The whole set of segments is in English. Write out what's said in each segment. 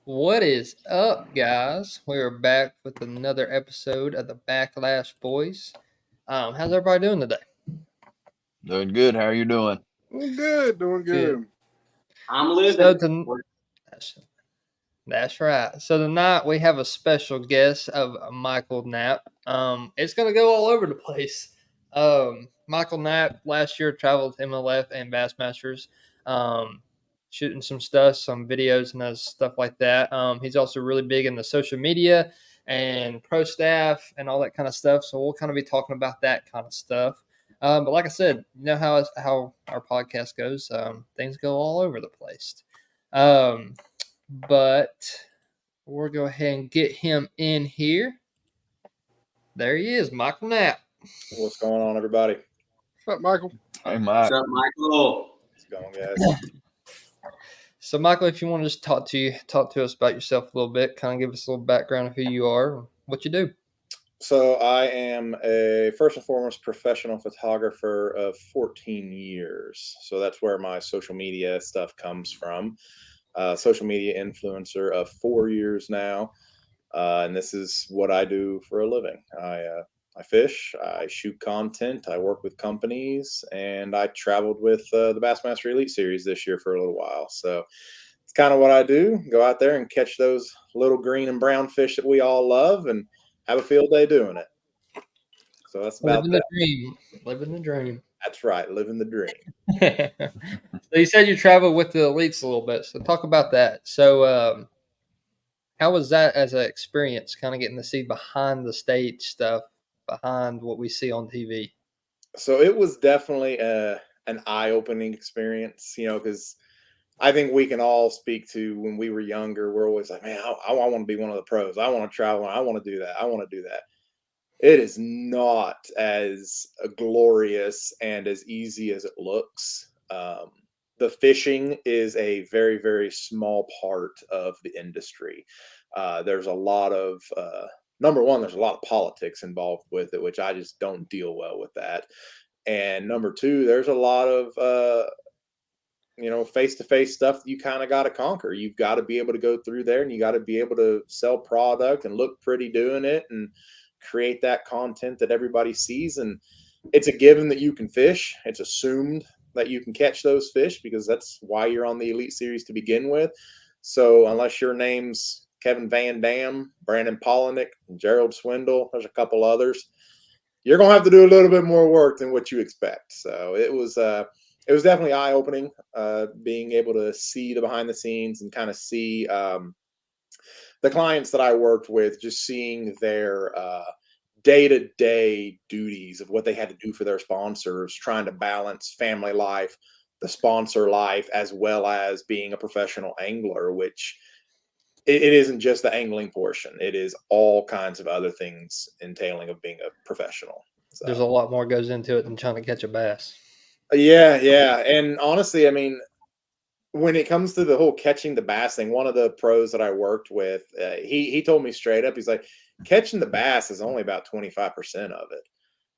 What is up, guys? We are back with another episode of the Backlash Boys. How's everybody doing today? Doing good. How are you doing? Doing good. Good. I'm living. That's right. So tonight we have a special guest of Michael Knapp. It's gonna go all over the place. Michael Knapp last year traveled MLF and Bassmasters, shooting some stuff, some videos and stuff like that. He's also really big in the social media and pro staff and all that kind of stuff. So we'll kind of be talking about that kind of stuff. But like I said, you know how our podcast goes. Things go all over the place. But we'll go ahead and get him in here. There he is, Michael Knapp. What's going on, everybody? What's up, Michael? Hey, Mike. What's up, Michael? What's going, guys? So, Michael, if you want to just talk to us about yourself a little bit, kind of give us a little background of who you are, and what you do. So I am a first and foremost professional photographer of 14 years. So that's where my social media stuff comes from. Social media influencer of 4 years now. And this is what I do for a living. I fish, I shoot content, I work with companies, and I traveled with the Bassmaster Elite Series this year for a little while. So it's kind of what I do. Go out there and catch those little green and brown fish that we all love and have a field day doing it. So that's about Living the dream. Living the dream. That's right, living the dream. So you said you traveled with the elites a little bit. So talk about that. So how was that as an experience, kind of getting to see behind the stage stuff, behind what we see on TV? So it was definitely an eye-opening experience, because I think we can all speak to when we were younger. We're always like, man, I want to be one of the pros. I want to travel. I want to do that. I want to do that. It is not as glorious and as easy as it looks. the fishing is a very, very small part of the industry. There's a lot of number one, there's a lot of politics involved with it, which I just don't deal well with that. And number two, there's a lot of face-to-face stuff that you kind of got to conquer. You've got to be able to go through there, and you got to be able to sell product and look pretty doing it and create that content that everybody sees. And it's a given that you can fish. It's assumed that you can catch those fish because that's why you're on the Elite Series to begin with. So unless your name's Kevin Van Dam, Brandon Polinick, Gerald Swindle, there's a couple others, you're going to have to do a little bit more work than what you expect. So it was definitely eye-opening, being able to see the behind the scenes and kind of see the clients that I worked with, just seeing their day-to-day duties of what they had to do for their sponsors, trying to balance family life, the sponsor life, as well as being a professional angler, which it isn't just the angling portion. It is all kinds of other things entailing of being a professional. So. There's a lot more goes into it than trying to catch a bass. Yeah. And honestly, I mean, when it comes to the whole catching the bass thing, one of the pros that I worked with, he told me straight up, he's like, catching the bass is only about 25% of it.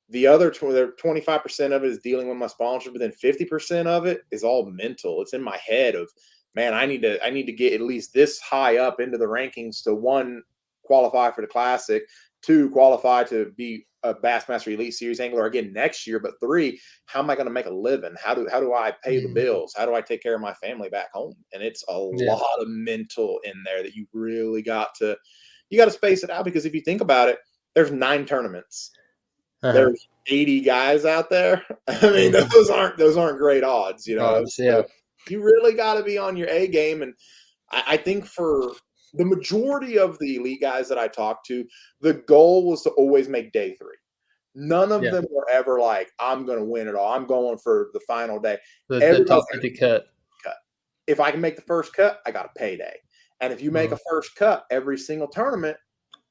The other 25% of it is dealing with my sponsor, but then 50% of it is all mental. It's in my head of, man, I need to get at least this high up into the rankings to, one, qualify for the Classic, two, qualify to be a Bassmaster Elite Series angler again next year, but three, how am I going to make a living? How do I pay the bills? How do I take care of my family back home? And it's a lot of mental in there that you really got to space it out, because if you think about it, there's 9 tournaments. There's 80 guys out there. I mean, those aren't great odds, So you really got to be on your A game. And I think for the majority of the elite guys that I talked to, the goal was to always make day 3. None of them were ever like, I'm going to win it all. I'm going for the final day. The top 50 cut. If I can make the first cut, I got a payday. And if you make a first cut every single tournament,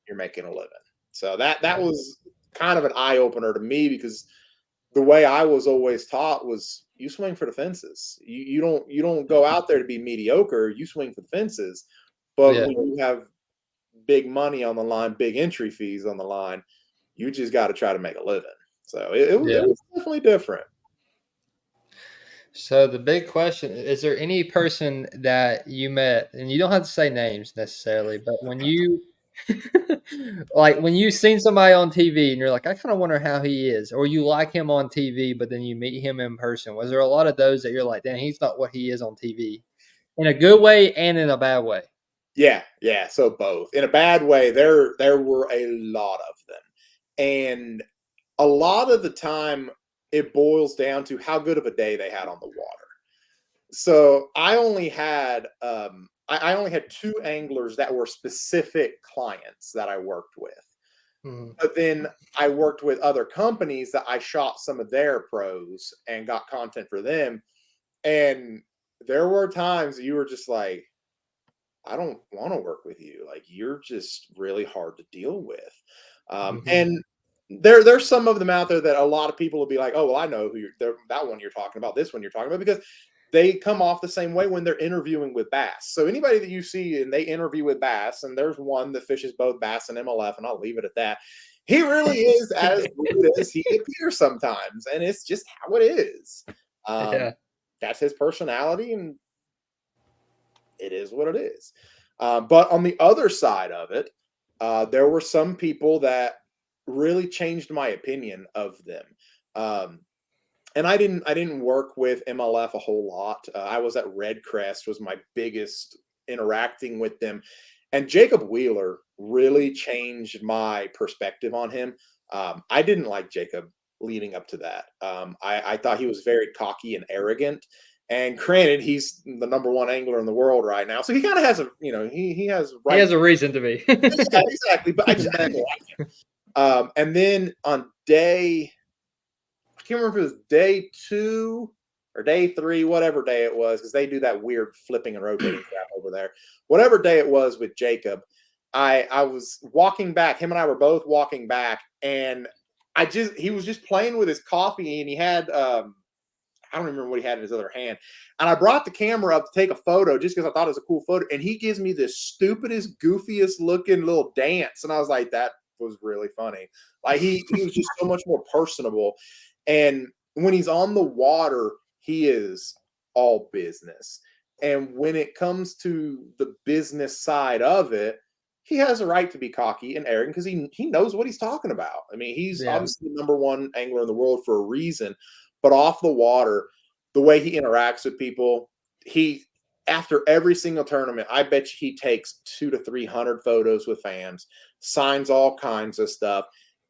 you're making a living. So that was kind of an eye opener to me, because the way I was always taught was, you swing for the fences. You don't go out there to be mediocre. You swing for the fences. But when you have big money on the line, big entry fees on the line, you just got to try to make a living. So it was definitely different. So the big question is there any person that you met, and you don't have to say names necessarily, but when you when you've seen somebody on TV and you're like, I kind of wonder how he is, or you like him on TV, but then you meet him in person, was there a lot of those that you're like, damn, he's not what he is on TV, in a good way and in a bad way? Yeah. So both. In a bad way, there were a lot of them, and a lot of the time it boils down to how good of a day they had on the water. So I only had 2 anglers that were specific clients that I worked with. But then I worked with other companies that I shot some of their pros and got content for them. And there were times you were just like, I don't want to work with you. Like, you're just really hard to deal with. And there's some of them out there that a lot of people will be like, oh, well, I know who that one you're talking about, this one you're talking about, because they come off the same way when they're interviewing with bass. So anybody that you see and they interview with bass, and there's one that fishes both bass and MLF, and I'll leave it at that. He really is as rude as he appears sometimes, and it's just how it is. That's his personality, and it is what it is. But on the other side of it, there were some people that really changed my opinion of them. And I didn't work with MLF a whole lot. I was at Red Crest, was my biggest interacting with them. And Jacob Wheeler really changed my perspective on him. I didn't like Jacob leading up to that. I thought he was very cocky and arrogant. And granted, he's the #1 angler in the world right now, so he kind of has he has a reason to be. Yeah, exactly. But I didn't like him. And then on day, I can't remember if it was day 2 or day 3, whatever day it was, because they do that weird flipping and rotating crap over there. Whatever day it was with Jacob, I was walking back. Him and I were both walking back, and he was just playing with his coffee, and he had I don't remember what he had in his other hand. And I brought the camera up to take a photo just because I thought it was a cool photo. And he gives me this stupidest, goofiest looking little dance. And I was like, that was really funny. Like he was just so much more personable. And when he's on the water, he is all business. And when it comes to the business side of it, he has a right to be cocky and arrogant because he knows what he's talking about. I mean, he's obviously the #1 angler in the world for a reason. But off the water, the way he interacts with people, after every single tournament, I bet you he takes 200 to 300 photos with fans, signs all kinds of stuff.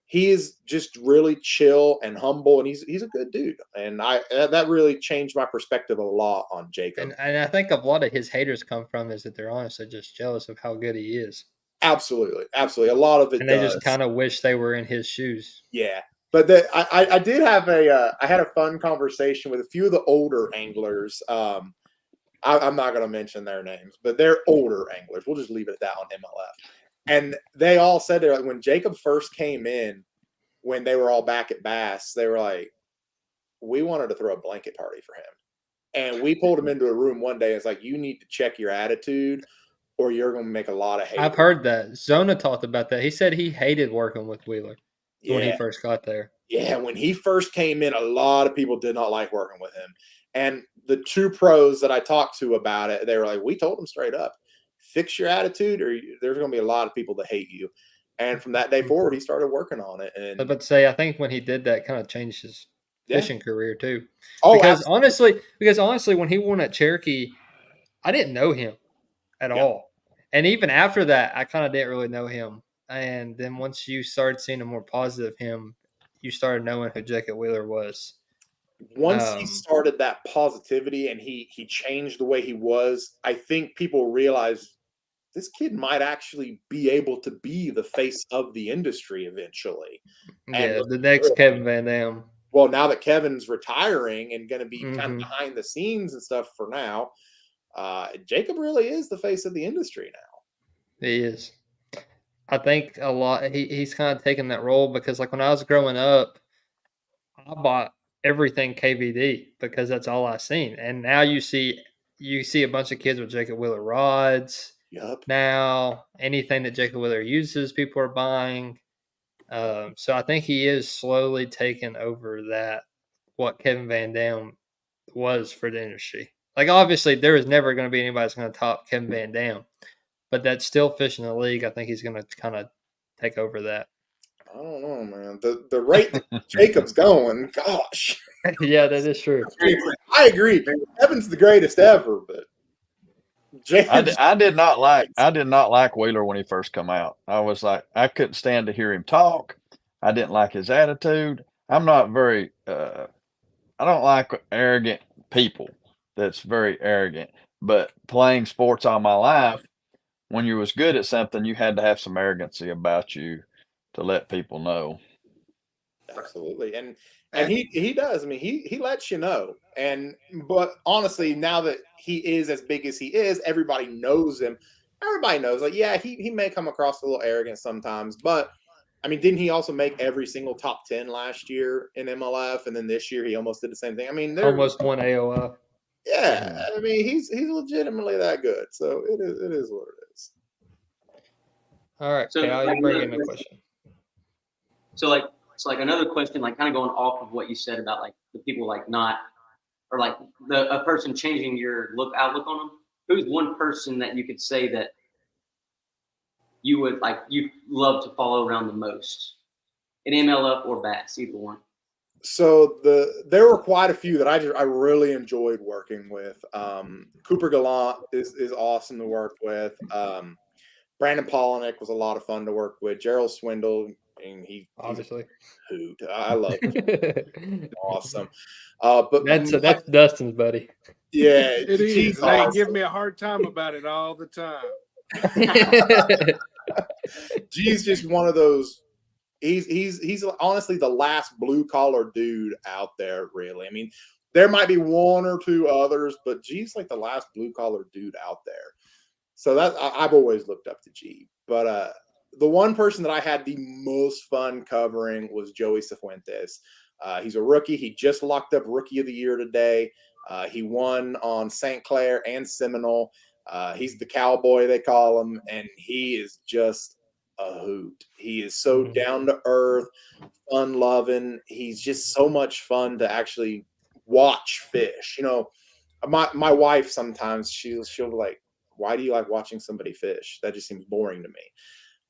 He is just really chill and humble, and he's a good dude. And that really changed my perspective a lot on Jacob. And I think a lot of his haters come from is that they're honestly just jealous of how good he is. Absolutely. A lot of it and they just kind of wish they were in his shoes. Yeah. But I did have I had a fun conversation with a few of the older anglers. I'm not going to mention their names, but they're older anglers. We'll just leave it at that on MLF. And they all said they're like, when Jacob first came in, when they were all back at Bass, they were like, we wanted to throw a blanket party for him. And we pulled him into a room one day. It's like, you need to check your attitude or you're going to make a lot of hate. I've heard that. Zona talked about that. He said he hated working with Wheeler when he first got there. Yeah, when he first came in, a lot of people did not like working with him. And the 2 pros that I talked to about it, they were like, we told him straight up, fix your attitude or there's going to be a lot of people that hate you. And from that day forward, he started working on it. And but say, I think when he did that, kind of changed his fishing career too. Oh, because honestly, when he won at Cherokee, I didn't know him at all. And even after that, I kind of didn't really know him. And then once you started seeing a more positive him, you started knowing who Jacob Wheeler was. Once he started that positivity and he changed the way he was, I think people realized this kid might actually be able to be the face of the industry eventually. Yeah, the next Kevin Van Dam. Well, now that Kevin's retiring and going to be kind of behind the scenes and stuff for now, Jacob really is the face of the industry now. He is. I think a lot. He's kind of taken that role because, like, when I was growing up, I bought everything KVD because that's all I seen. And now you see a bunch of kids with Jacob Wheeler rods. Yep. Now anything that Jacob Wheeler uses, people are buying. So I think he is slowly taking over what Kevin Van Dam was for the industry. Like, obviously, there is never going to be anybody that's going to top Kevin Van Dam, but that's still fishing the league. I think he's going to kind of take over that. I don't know, man. The rate that Jacob's going, gosh. Yeah, that is true. I agree. Kevin's the greatest ever, but I did not like Wheeler when he first come out. I was like, I couldn't stand to hear him talk. I didn't like his attitude. I'm not very I don't like arrogant people. That's very arrogant. But playing sports all my life, when you was good at something, you had to have some arrogancy about you to let people know. Absolutely. And he does. I mean, he lets you know. But honestly, now that he is as big as he is, everybody knows him. Everybody knows, like, yeah, he may come across a little arrogant sometimes, but I mean, didn't he also make every single top 10 last year in MLF? And then this year he almost did the same thing. I mean, almost won AOI. Yeah, I mean, he's legitimately that good. So it is what it is. All right, so Cal, you bring in a question. So it's like another question, like kind of going off of what you said about like the people like not, or like a person changing your outlook on them. Who's one person that you could say that you would like, you love to follow around the most in MLF or Bass, either one? So there were quite a few that I really enjoyed working with. Cooper Gallant is awesome to work with. Brandon Polinick was a lot of fun to work with. Gerald Swindle, and he's obviously a hoot. I love him. Awesome. But that's Dustin's buddy. Yeah, it is. They give me a hard time about it all the time. G's just one of those. He's honestly the last blue collar dude out there, really. I mean, there might be one or two others, but G's like the last blue collar dude out there. So that I've always looked up to G. But the one person that I had the most fun covering was Joey Cifuentes. He's a rookie. He just locked up Rookie of the Year today. He won on St. Clair and Seminole. He's the cowboy, they call him, and he is just a hoot. He is so down to earth, fun loving. He's just so much fun to actually watch fish. You know, my wife sometimes she'll be like, "Why do you like watching somebody fish? That just seems boring to me."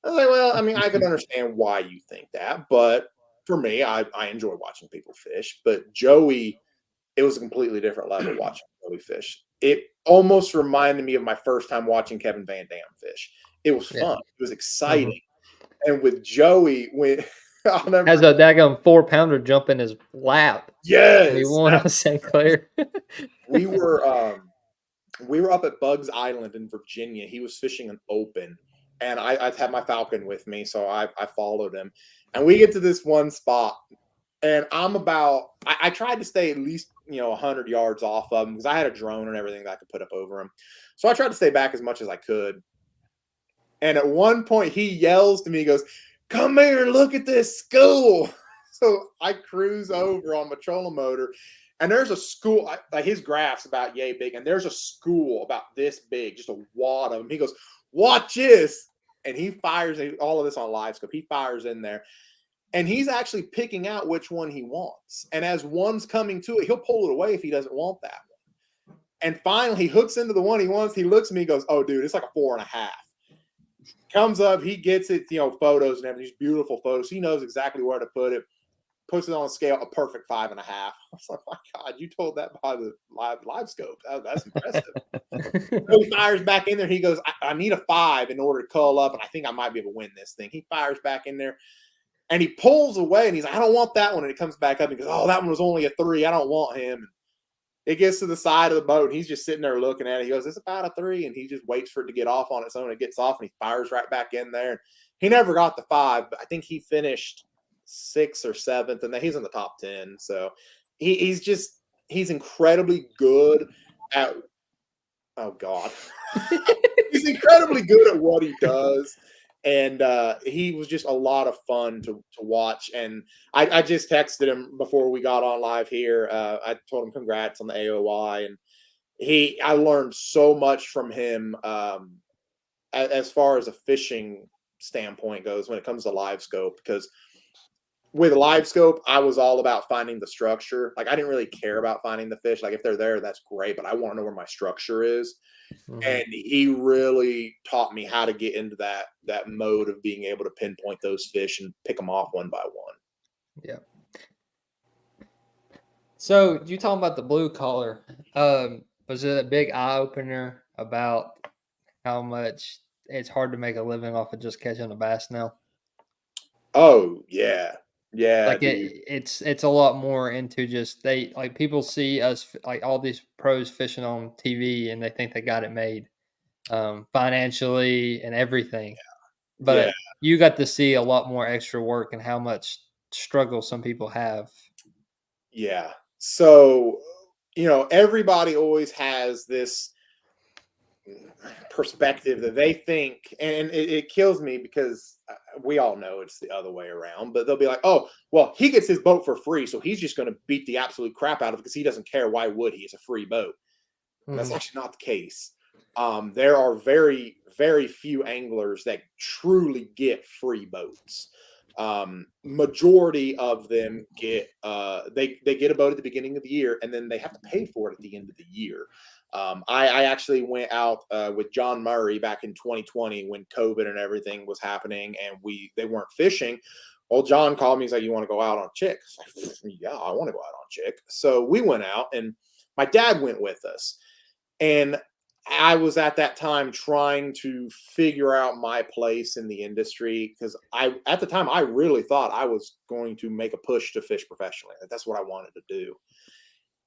I was like, "Well, I mean, I can understand why you think that, but for me, I enjoy watching people fish." But Joey, it was a completely different level watching Joey fish. It almost reminded me of my first time watching Kevin Van Dam fish. It was fun. It was exciting. And with Joey, when I'll never has a daggone 4-pounder jump in his lap. Yes, he won on St. Clair. we were up at Bugs Island in Virginia. He was fishing an open, and I had my Falcon with me, so I followed him. And we get to this one spot, and I tried to stay at least 100 yards off of him because I had a drone and everything that I could put up over him. So I tried to stay back as much as I could. And at one point, he yells to me, he goes, "Come here, look at this school." So I cruise over on my trolling motor, and there's a school, like his graph's about yay big, and there's a school about this big, just a wad of them. He goes, "Watch this." And he fires all of this on live scope. He fires in there, and he's actually picking out which one he wants. And as one's coming to it, he'll pull it away if he doesn't want that one. And finally, he hooks into the one he wants. He looks at me and goes, "Oh, dude, it's like a 4.5." Comes up, he gets it, photos and everything, these beautiful photos. He knows exactly where to put it. Puts it on a scale, a perfect 5.5. I was like, my God, you told that by the live scope. That's impressive. So he fires back in there. He goes, I need a 5 in order to cull up, and I think I might be able to win this thing. He fires back in there, and he pulls away, and he's like, I don't want that one. And he comes back up and goes, oh, that one was only a 3. I don't want him. It gets to the side of the boat, and he's just sitting there looking at it. He goes, it's about a 3, and he just waits for it to get off on its own. It gets off, and he fires right back in there. He never got the 5, but I think he finished 6th or 7th, and then he's in the top 10. So he's incredibly good at oh God. He's incredibly good at what he does. And he was just a lot of fun to watch. And I just texted him before we got on live here. I told him congrats on the AOI, and I learned so much from him as far as a fishing standpoint goes when it comes to live scope, because with live scope, I was all about finding the structure. Like, I didn't really care about finding the fish. Like, if they're there, that's great, but I want to know where my structure is. Mm-hmm. And he really taught me how to get into that mode of being able to pinpoint those fish and pick them off one by one. Yeah. So you talking about the blue collar? Was it a big eye opener about how much it's hard to make a living off of just catching a bass now? Oh yeah. Yeah, like it's a lot more into just people see us like all these pros fishing on TV and they think they got it made, financially and everything. Yeah. But you got to see a lot more extra work and how much struggle some people have. Yeah. So, everybody always has this perspective that they think, and it kills me because we all know it's the other way around, but they'll be like, oh, well, he gets his boat for free, so he's just going to beat the absolute crap out of it because he doesn't care. Why would he? It's a free boat. Mm-hmm. That's actually not the case. There are very, very few anglers that truly get free boats. Majority of them get they get a boat at the beginning of the year, and then they have to pay for it at the end of the year. I actually went out with John Murray back in 2020 when COVID and everything was happening, and they weren't fishing. Well, John called me. He's like, "You want to go out on Chick?" I was like, yeah, I want to go out on Chick. So we went out, and my dad went with us, and I was at that time trying to figure out my place in the industry because at the time I really thought I was going to make a push to fish professionally. That's what I wanted to do.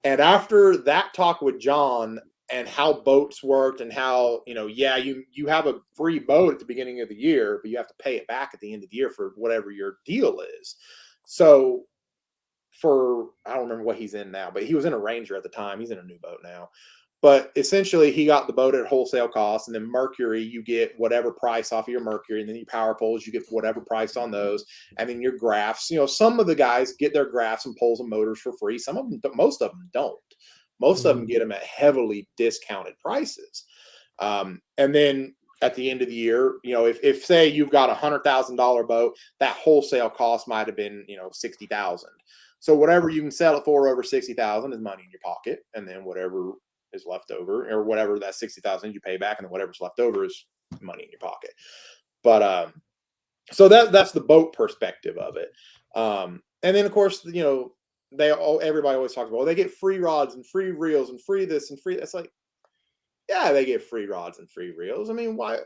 And after that talk with John and how boats worked and how, you have a free boat at the beginning of the year, but you have to pay it back at the end of the year for whatever your deal is. So I don't remember what he's in now, but he was in a Ranger at the time. He's in a new boat now. But essentially, he got the boat at wholesale cost, and then Mercury, you get whatever price off of your Mercury, and then your power poles, you get whatever price on those, and then your graphs. Some of the guys get their graphs and poles and motors for free. Some of them, most of them don't. Most of them get them at heavily discounted prices. And then at the end of the year, if say you've got $100,000 boat, that wholesale cost might have been $60,000. So whatever you can sell it for over $60,000 is money in your pocket, and then whatever is left over, or whatever that $60,000 you pay back, and then whatever's left over is money in your pocket. But so that's the boat perspective of it. And then of course, everybody always talks about, they get free rods and free reels and free this and free. It's like, yeah, they get free rods and free reels. I mean, why?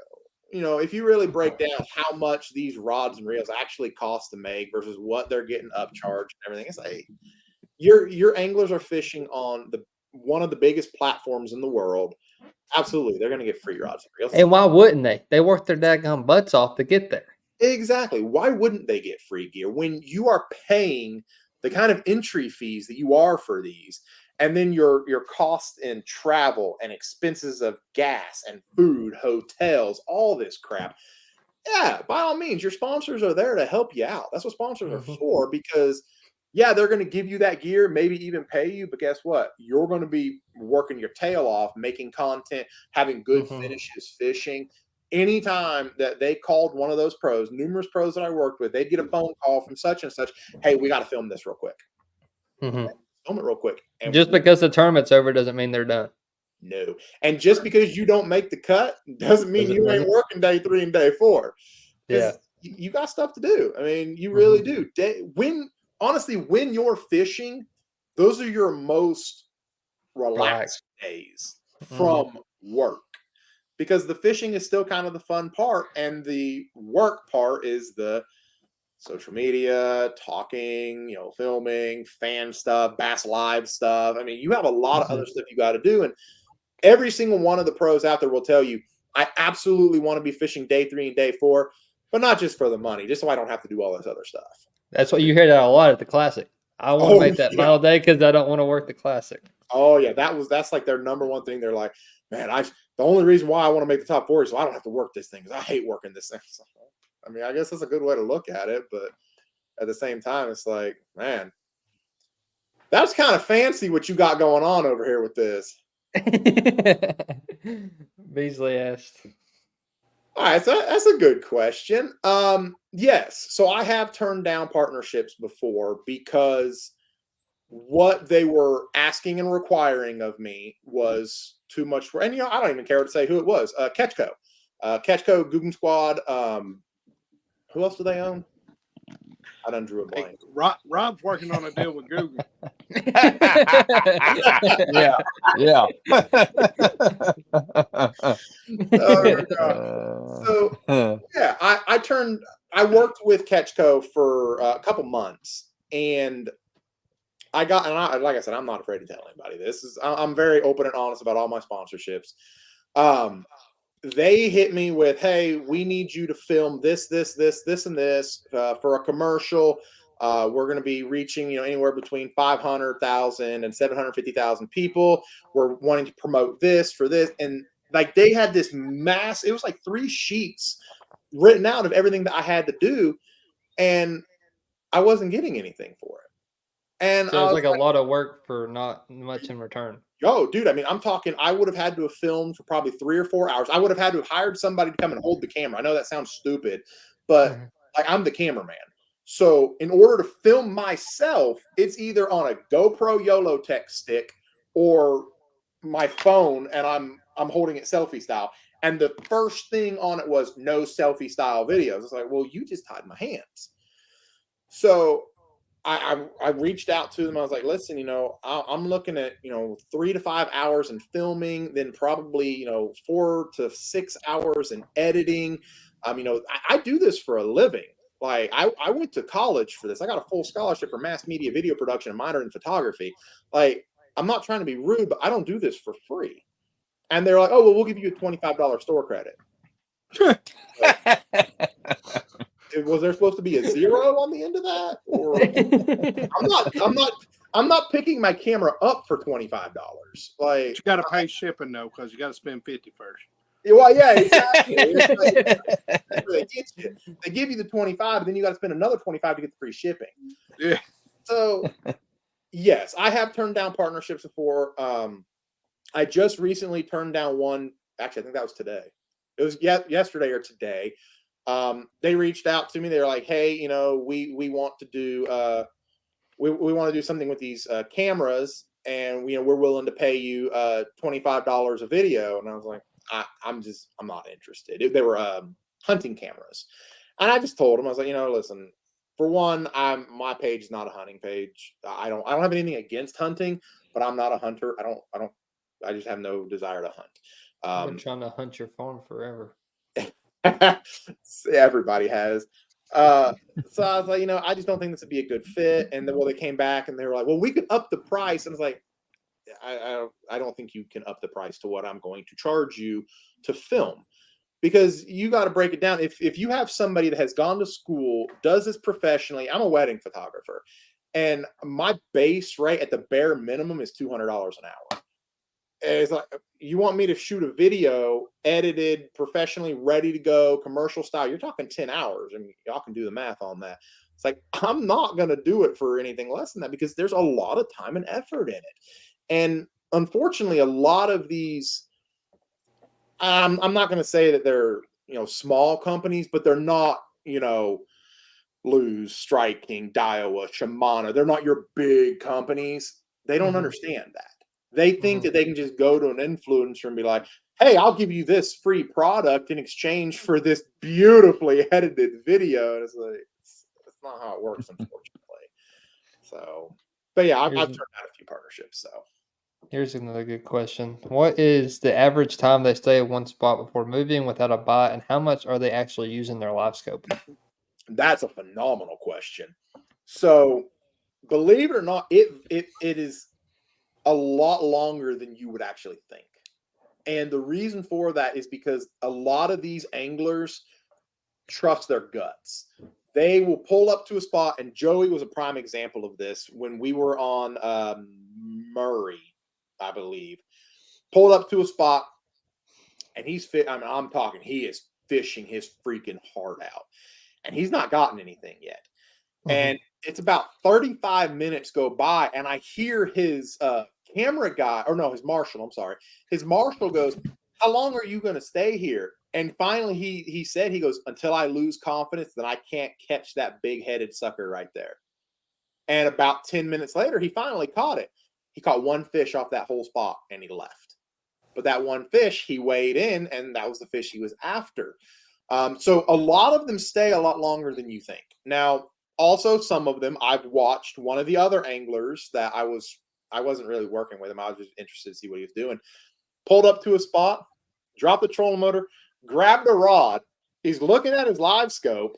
If you really break down how much these rods and reels actually cost to make versus what they're getting upcharged and everything, it's like your anglers are fishing on one of the biggest platforms in the world. Absolutely, they're going to get free rods and reels. And why wouldn't they? They work their daggone butts off to get there. Exactly. Why wouldn't they get free gear when you are paying the kind of entry fees that you are for these, and then your costs in travel and expenses of gas and food, hotels, all this crap? Yeah, by all means, your sponsors are there to help you out. That's what sponsors are for, because they're going to give you that gear, maybe even pay you, but guess what? You're going to be working your tail off, making content, having good finishes, fishing. Anytime that they called one of those pros, numerous pros that I worked with, they'd get a phone call from such and such. Hey, we got to film this real quick. Okay, film it real quick. And just because the tournament's over doesn't mean they're done. No. And just because you don't make the cut doesn't mean you ain't working day 3 and day 4. Yeah. You got stuff to do. I mean, you really do. Honestly, when you're fishing, those are your most relaxed days from work, because the fishing is still kind of the fun part, and the work part is the social media, talking, filming, fan stuff, Bass Live stuff. I mean, you have a lot of other stuff you got to do, and every single one of the pros out there will tell you, I absolutely want to be fishing day 3 and day 4, but not just for the money, just so I don't have to do all this other stuff. That's what you hear that a lot at the Classic. I want to make that final day because I don't want to work the Classic. Oh yeah, that's like their number one thing. They're like, man, the only reason why I want to make the top 4 is so I don't have to work this thing, because I hate working this thing. I mean, I guess that's a good way to look at it, but at the same time, it's like, man, that's kind of fancy what you got going on over here with this. Beasley asked. All right, so that's a good question. Yes, so I have turned down partnerships before because what they were asking and requiring of me was too much for, and I don't even care to say who it was. Ketchco, Guggen Squad. Who else do they own? I done drew a blank. Hey, Rob's working on a deal with Google. Yeah. I worked with Ketchco for a couple months, and like I said, I'm not afraid to tell anybody this. I'm very open and honest about all my sponsorships. They hit me with, hey, we need you to film this, and this for a commercial. We're going to be reaching, anywhere between 500,000 and 750,000 people. We're wanting to promote this for this. And like, they had this it was like 3 sheets written out of everything that I had to do. And I wasn't getting anything for it. And so it was like a lot of work for not much in return. Oh, dude, I mean, I'm talking, I would have had to have filmed for probably 3 or 4 hours. I would have had to have hired somebody to come and hold the camera. I know that sounds stupid, but like, I'm the cameraman. So in order to film myself, it's either on a GoPro YOLO Tech stick or my phone, and I'm holding it selfie style. And the first thing on it was no selfie style videos. It's like, well, you just tied my hands. So I reached out to them. I was like, listen, I'm looking at, 3 to 5 hours in filming, then probably, 4 to 6 hours in editing. I do this for a living. Like, I went to college for this. I got a full scholarship for mass media video production and minor in photography. Like, I'm not trying to be rude, but I don't do this for free. And they're like, oh, well, we'll give you a $25 store credit. Was there supposed to be a 0 on the end of that? Or I'm not I'm not picking my camera up for $25. Like, you got to pay shipping though, because you got to spend $50 first. well, yeah, exactly. That's where they get you. They give you the 25, but then you got to spend another 25 to get the free shipping. Yeah. So, yes, I have turned down partnerships before. I just recently turned down one. Actually, I think that was today. It was yesterday or today. They reached out to me. They were like, "Hey, we want to do we want to do something with these cameras, and we're willing to pay you $25 a video." And I was like, I'm not interested. They were hunting cameras, and I just told them, I was like, listen. For one, my page is not a hunting page. I don't have anything against hunting, but I'm not a hunter. I just have no desire to hunt. I've been trying to hunt your farm forever. Everybody has. So I was like, I just don't think this would be a good fit. And then, they came back and they were like, well, we could up the price. And I was like, I don't think you can up the price to what I'm going to charge you to film. Because you got to break it down. If you have somebody that has gone to school, does this professionally, I'm a wedding photographer, and my base rate at the bare minimum is $200 an hour. And it's like, you want me to shoot a video, edited, professionally, ready to go, commercial style, you're talking 10 hours, and y'all can do the math on that. It's like, I'm not going to do it for anything less than that, because there's a lot of time and effort in it. And unfortunately, a lot of these, I'm not going to say that they're, small companies, but they're not, Luz, Striking, Daiwa, Shimano. They're not your big companies. They don't understand that. They think that they can just go to an influencer and be like, hey, I'll give you this free product in exchange for this beautifully edited video. And it's like, that's not how it works, unfortunately. So, but yeah, I've turned out a few partnerships. So here's another good question. What is the average time they stay at one spot before moving without a bot, and how much are they actually using their live scope? That's a phenomenal question. So believe it or not, it is a lot longer than you would actually think. And the reason for that is because a lot of these anglers trust their guts. They will pull up to a spot, and Joey was a prime example of this when we were on Murray, I believe. Pulled up to a spot, and he is fishing his freaking heart out. And he's not gotten anything yet. And it's about 35 minutes go by, and I hear his camera guy, or no, his marshal, I'm sorry. His marshal goes, how long are you going to stay here? And finally he said, he goes, until I lose confidence that I can't catch that big-headed sucker right there. And about 10 minutes later, he finally caught it. He caught one fish off that whole spot, and he left. But that one fish, he weighed in, and that was the fish he was after. So a lot of them stay a lot longer than you think. Now, also, some of them, I've watched one of the other anglers that I wasn't really working with him. I was just interested to see what he was doing. Pulled up to a spot, dropped the trolling motor, grabbed a rod. He's looking at his live scope.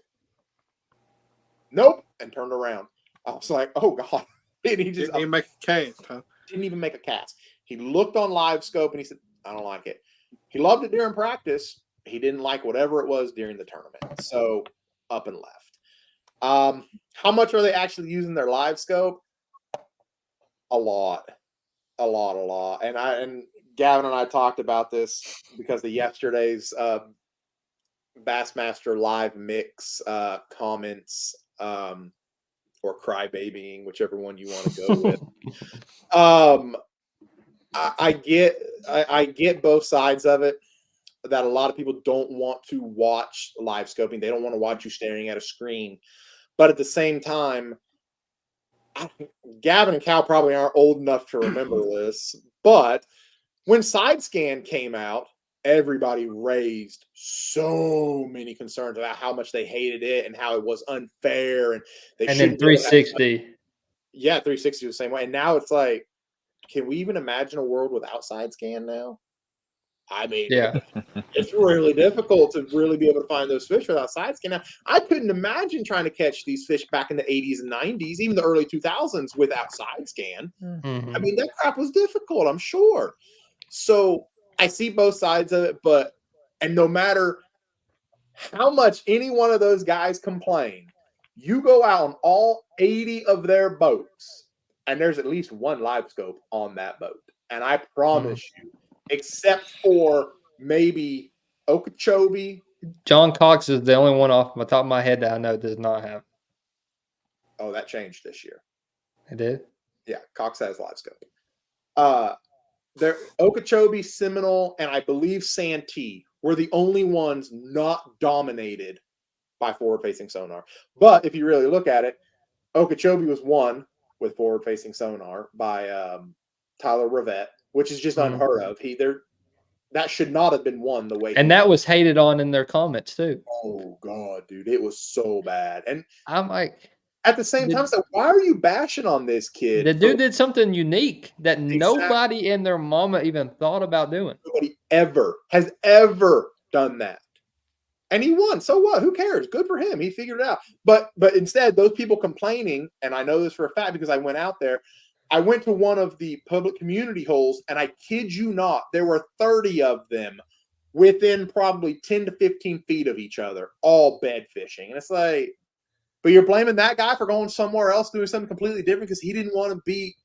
Nope. And turned around. I was like, oh, God. And he just didn't even make a cast, huh? Didn't even make a cast. He looked on live scope and he said, I don't like it. He loved it during practice. He didn't like whatever it was during the tournament. So up and left. How much are they actually using their live scope? A lot. And Gavin and I talked about this because of yesterday's Bassmaster live mix comments, or crybabying, whichever one you want to go with. I get both sides of it. That a lot of people don't want to watch live scoping. They don't want to watch you staring at a screen. But at the same time, Gavin and Cal probably aren't old enough to remember this, but when side scan came out, everybody raised so many concerns about how much they hated it and how it was unfair. And then 360. Yeah, 360 was the same way. And now it's like, can we even imagine a world without side scan now? I mean, yeah, it's really difficult to really be able to find those fish without side scan. Now, I couldn't imagine trying to catch these fish back in the 80s and 90s, even the early 2000s, without side scan. I mean, that crap was difficult, I'm sure. So I see both sides of it, and no matter how much any one of those guys complain, you go out on all 80 of their boats, and there's at least one live scope on that boat. And I promise you, except for maybe Okeechobee. John Cox is the only one off the top of my head that I know does not have. Oh, that changed this year. It did? Yeah, Cox has live scope. There, Okeechobee, Seminole, and I believe Santee were the only ones not dominated by forward-facing sonar. But if you really look at it, Okeechobee was won with forward-facing sonar by Tyler Rivette, which is just unheard of. That should not have been won the way. And that was hated on in their comments too. Oh God, dude, it was so bad. And I'm like, at the same time, so why are you bashing on this kid? The dude did something unique that Exactly. nobody in their mama even thought about doing. Nobody has ever done that. And he won. So what? Who cares? Good for him. He figured it out. But instead, those people complaining, and I know this for a fact because I went out there. I went to one of the public community holes, and I kid you not, there were 30 of them within probably 10 to 15 feet of each other, all bed fishing. And it's like, but you're blaming that guy for going somewhere else doing something completely different because he didn't want to be,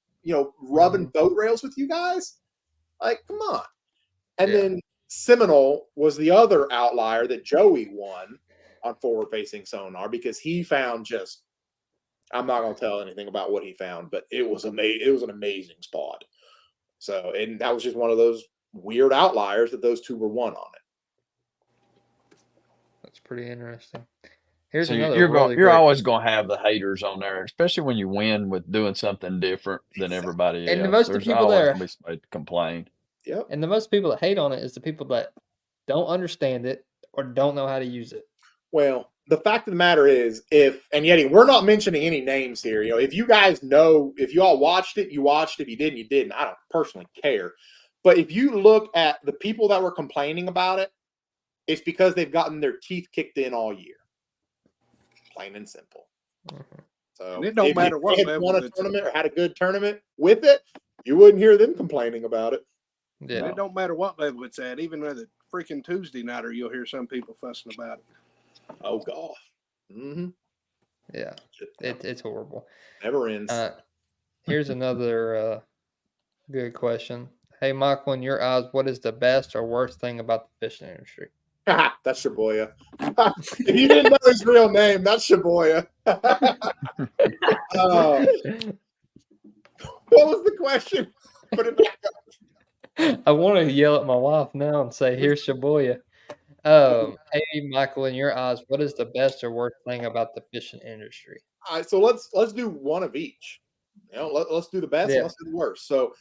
rubbing boat rails with you guys? Like, come on. And then Seminole was the other outlier that Joey won on forward-facing sonar because he found I'm not going to tell anything about what he found, but it was amazing. It was an amazing spot. So, and that was just one of those weird outliers that those two were one on it. That's pretty interesting. So you're always going to have the haters on there, especially when you win with doing something different than everybody else. And most of the people there complain. Yep. And the most people that hate on it is the people that don't understand it or don't know how to use it. Well, the fact of the matter is, yet we're not mentioning any names here. If you guys know, if you all watched it, you watched. If you didn't, you didn't. I don't personally care. But if you look at the people that were complaining about it, it's because they've gotten their teeth kicked in all year. Plain and simple. Mm-hmm. So and it don't matter what they had won a tournament or had a good tournament with it, you wouldn't hear them complaining about it. Yeah. And it don't matter what level it's at. Even with a freaking Tuesday nighter, you'll hear some people fussing about it. Oh God. Mm-hmm. Yeah. It's horrible. Never ends. Here's another good question. Hey, Michael, in your eyes, what is the best or worst thing about the fishing industry? That's Shaboya. If you didn't know his real name, that's Shaboya. What was the question? Put it back up. I want to yell at my wife now and say, "Here's Shaboya." Hey, Michael, in your eyes, what is the best or worst thing about the fishing industry? All right, so let's do one of each. Let's do the best and let's do the worst. So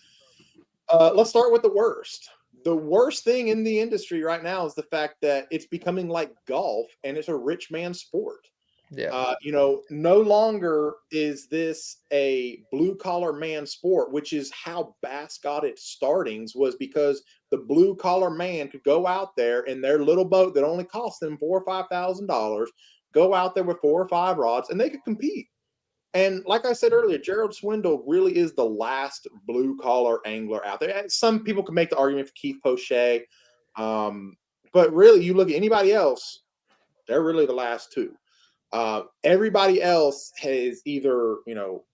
let's start with the worst. The worst thing in the industry right now is the fact that it's becoming like golf and it's a rich man sport. Yeah. No longer is this a blue collar man sport, which is how Bass got its startings, was because the blue collar man could go out there in their little boat that only cost them $4,000 or $5,000, go out there with 4 or 5 rods and they could compete. And like I said earlier, Gerald Swindle really is the last blue collar angler out there. Some people can make the argument for Keith Poche. But really you look at anybody else, they're really the last two. Everybody else has either,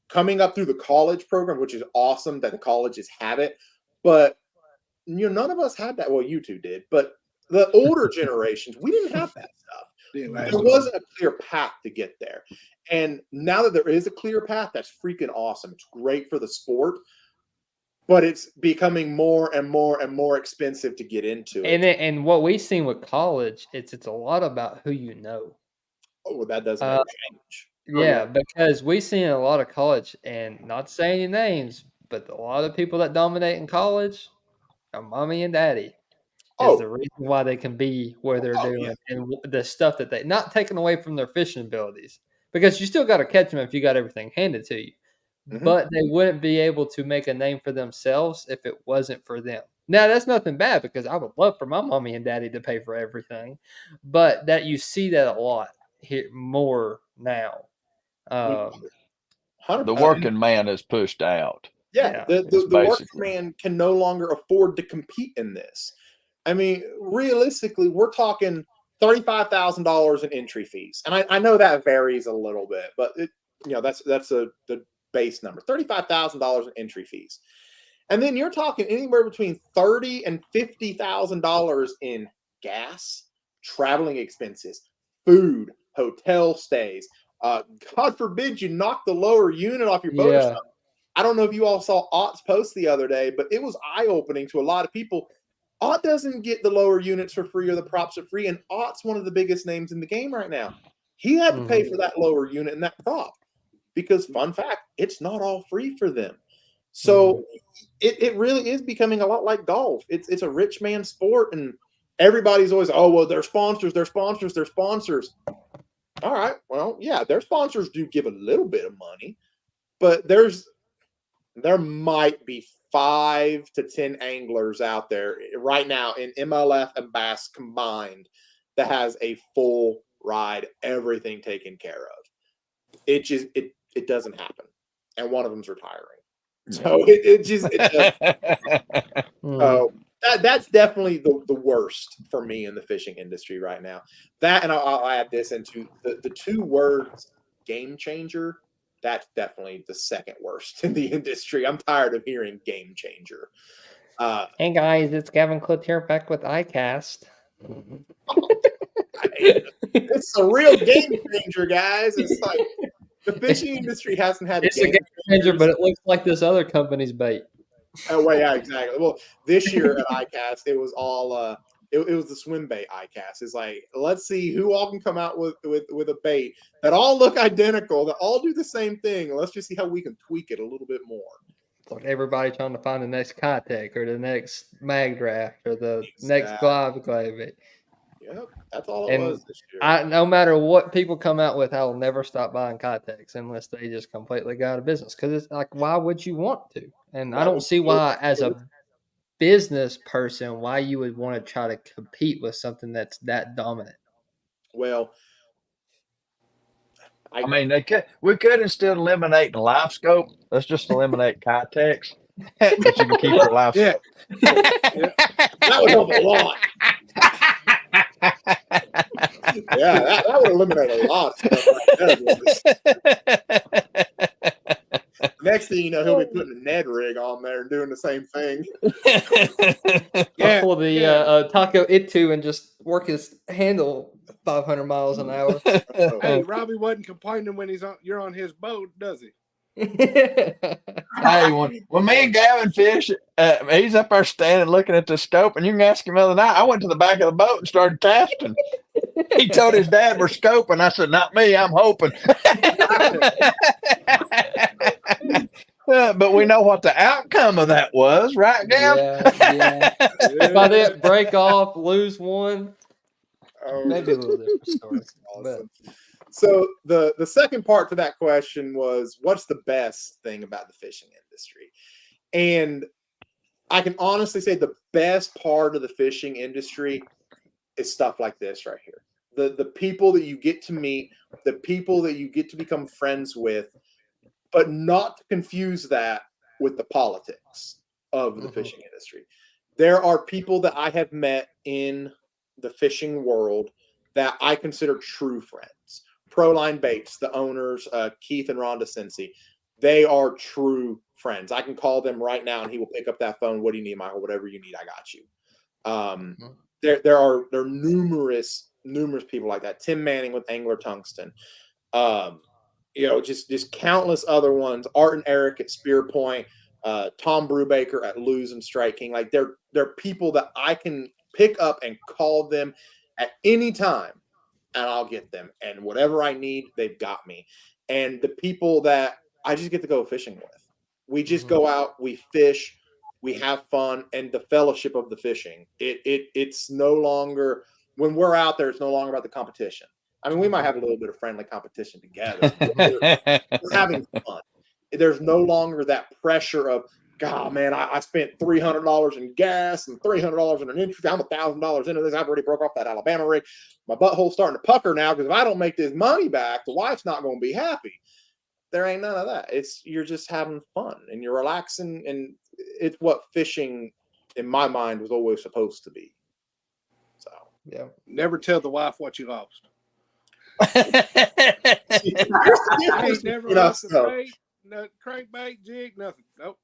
coming up through the college program, which is awesome that the colleges have it, but none of us had that. Well, you two did, but the older generations, we didn't have that stuff. There wasn't a clear path to get there. And now that there is a clear path, that's freaking awesome. It's great for the sport, but it's becoming more and more and more expensive to get into it. And what we've seen with college, it's a lot about who you know. Oh, well, that doesn't ever change. Yeah, because we've seen a lot of college, and not to say any names, but a lot of people that dominate in college are mommy and daddy. Is the reason why they can be where they're doing and the stuff that they not taken away from their fishing abilities, because you still got to catch them if you got everything handed to you. Mm-hmm. But they wouldn't be able to make a name for themselves if it wasn't for them. Now, that's nothing bad because I would love for my mommy and daddy to pay for everything, but that you see that a lot here more now. The working man is pushed out. Yeah, the working man can no longer afford to compete in this. I mean, realistically, we're talking $35,000 in entry fees, and I know that varies a little bit, but that's the base number, $35,000 in entry fees. And then you're talking anywhere between $30,000 and $50,000 in gas, traveling expenses, food, hotel stays. God forbid you knock the lower unit off your boat or Yeah. something. I don't know if you all saw Ott's post the other day, but it was eye-opening to a lot of people. Ott doesn't get the lower units for free or the props are free, and Ott's one of the biggest names in the game right now. He had to pay for that lower unit and that prop because, fun fact, it's not all free for them. So it really is becoming a lot like golf. It's a rich man sport, and everybody's always, oh, well, they're sponsors. All right, well, yeah, their sponsors do give a little bit of money, but there might be 5 to 10 anglers out there right now in MLF and Bass combined that has a full ride, everything taken care of. It doesn't happen, and one of them's retiring. So that's definitely the worst for me in the fishing industry right now. That, and I'll add this into the 2 words game changer. That's definitely the second worst in the industry. I'm tired of hearing game changer. Hey guys, it's Gavin Clitt here back with iCast. It's a real game changer, guys. It's like the fishing industry hasn't had It's a game changer, but it looks like this other company's bait. Oh, well, yeah, exactly. Well, this year at iCast, it was all it was the swim bait iCast. It's like, let's see who all can come out with a bait that all look identical, that all do the same thing. Let's just see how we can tweak it a little bit more. It's like everybody trying to find the next Kitech or the next Mag Draft or the next Glide bait. Yep, that's all it was this year. No matter what people come out with, I will never stop buying Kitechs unless they just completely go out of business. Because it's like, why would you want to? And I don't see why, as a business person, why you would want to try to compete with something that's that dominant. Well, I mean, we could, instead of eliminating the live scope, let's just eliminate Kitechs, but you can keep your live scope. That would help a lot. Yeah, that would eliminate a lot of stuff like Next thing you know, he'll be putting a Ned rig on there and doing the same thing. Pull the Taco Itu and just work his handle 500 miles an hour. Hey, Robbie wasn't complaining when you're on his boat, does he? Hey, when me and Gavin fish, he's up there standing looking at the scope, and you can ask him the other night. I went to the back of the boat and started casting. He told his dad we're scoping. I said, "Not me. I'm hoping." But we know what the outcome of that was, right, Gav? Yeah. By that, break off, lose one. Maybe a little different story. Awesome. So the second part to that question was, what's the best thing about the fishing industry? And I can honestly say the best part of the fishing industry is stuff like this right here. The people that you get to meet, the people that you get to become friends with, but not to confuse that with the politics of the fishing industry. There are people that I have met in the fishing world that I consider true friends. Proline Baits, the owners, Keith and Rhonda Sensi, they are true friends. I can call them right now and he will pick up that phone. What do you need, Michael? Whatever you need, I got you. There are numerous people like that. Tim Manning with Angler Tungsten. Just countless other ones. Art and Eric at Spear Point, Tom Brubaker at Lose and Strike King. Like they're people that I can pick up and call them at any time, and I'll get them. And whatever I need, they've got me. And the people that I just get to go fishing with, we just go out, we fish, we have fun, and the fellowship of the fishing. It's no longer, when we're out there, it's no longer about the competition. I mean, we might have a little bit of friendly competition together. We're having fun. There's no longer that pressure of, God, man, I spent $300 in gas and $300 in an entry. I'm $1,000 into this. I've already broke off that Alabama rig. My butthole's starting to pucker now because if I don't make this money back, the wife's not going to be happy. There ain't none of that. You're just having fun and you're relaxing, and it's what fishing, in my mind, was always supposed to be. So, yeah. Never tell the wife what you lost. I ain't never lost a bait. no crankbait, jig, nothing. Nope.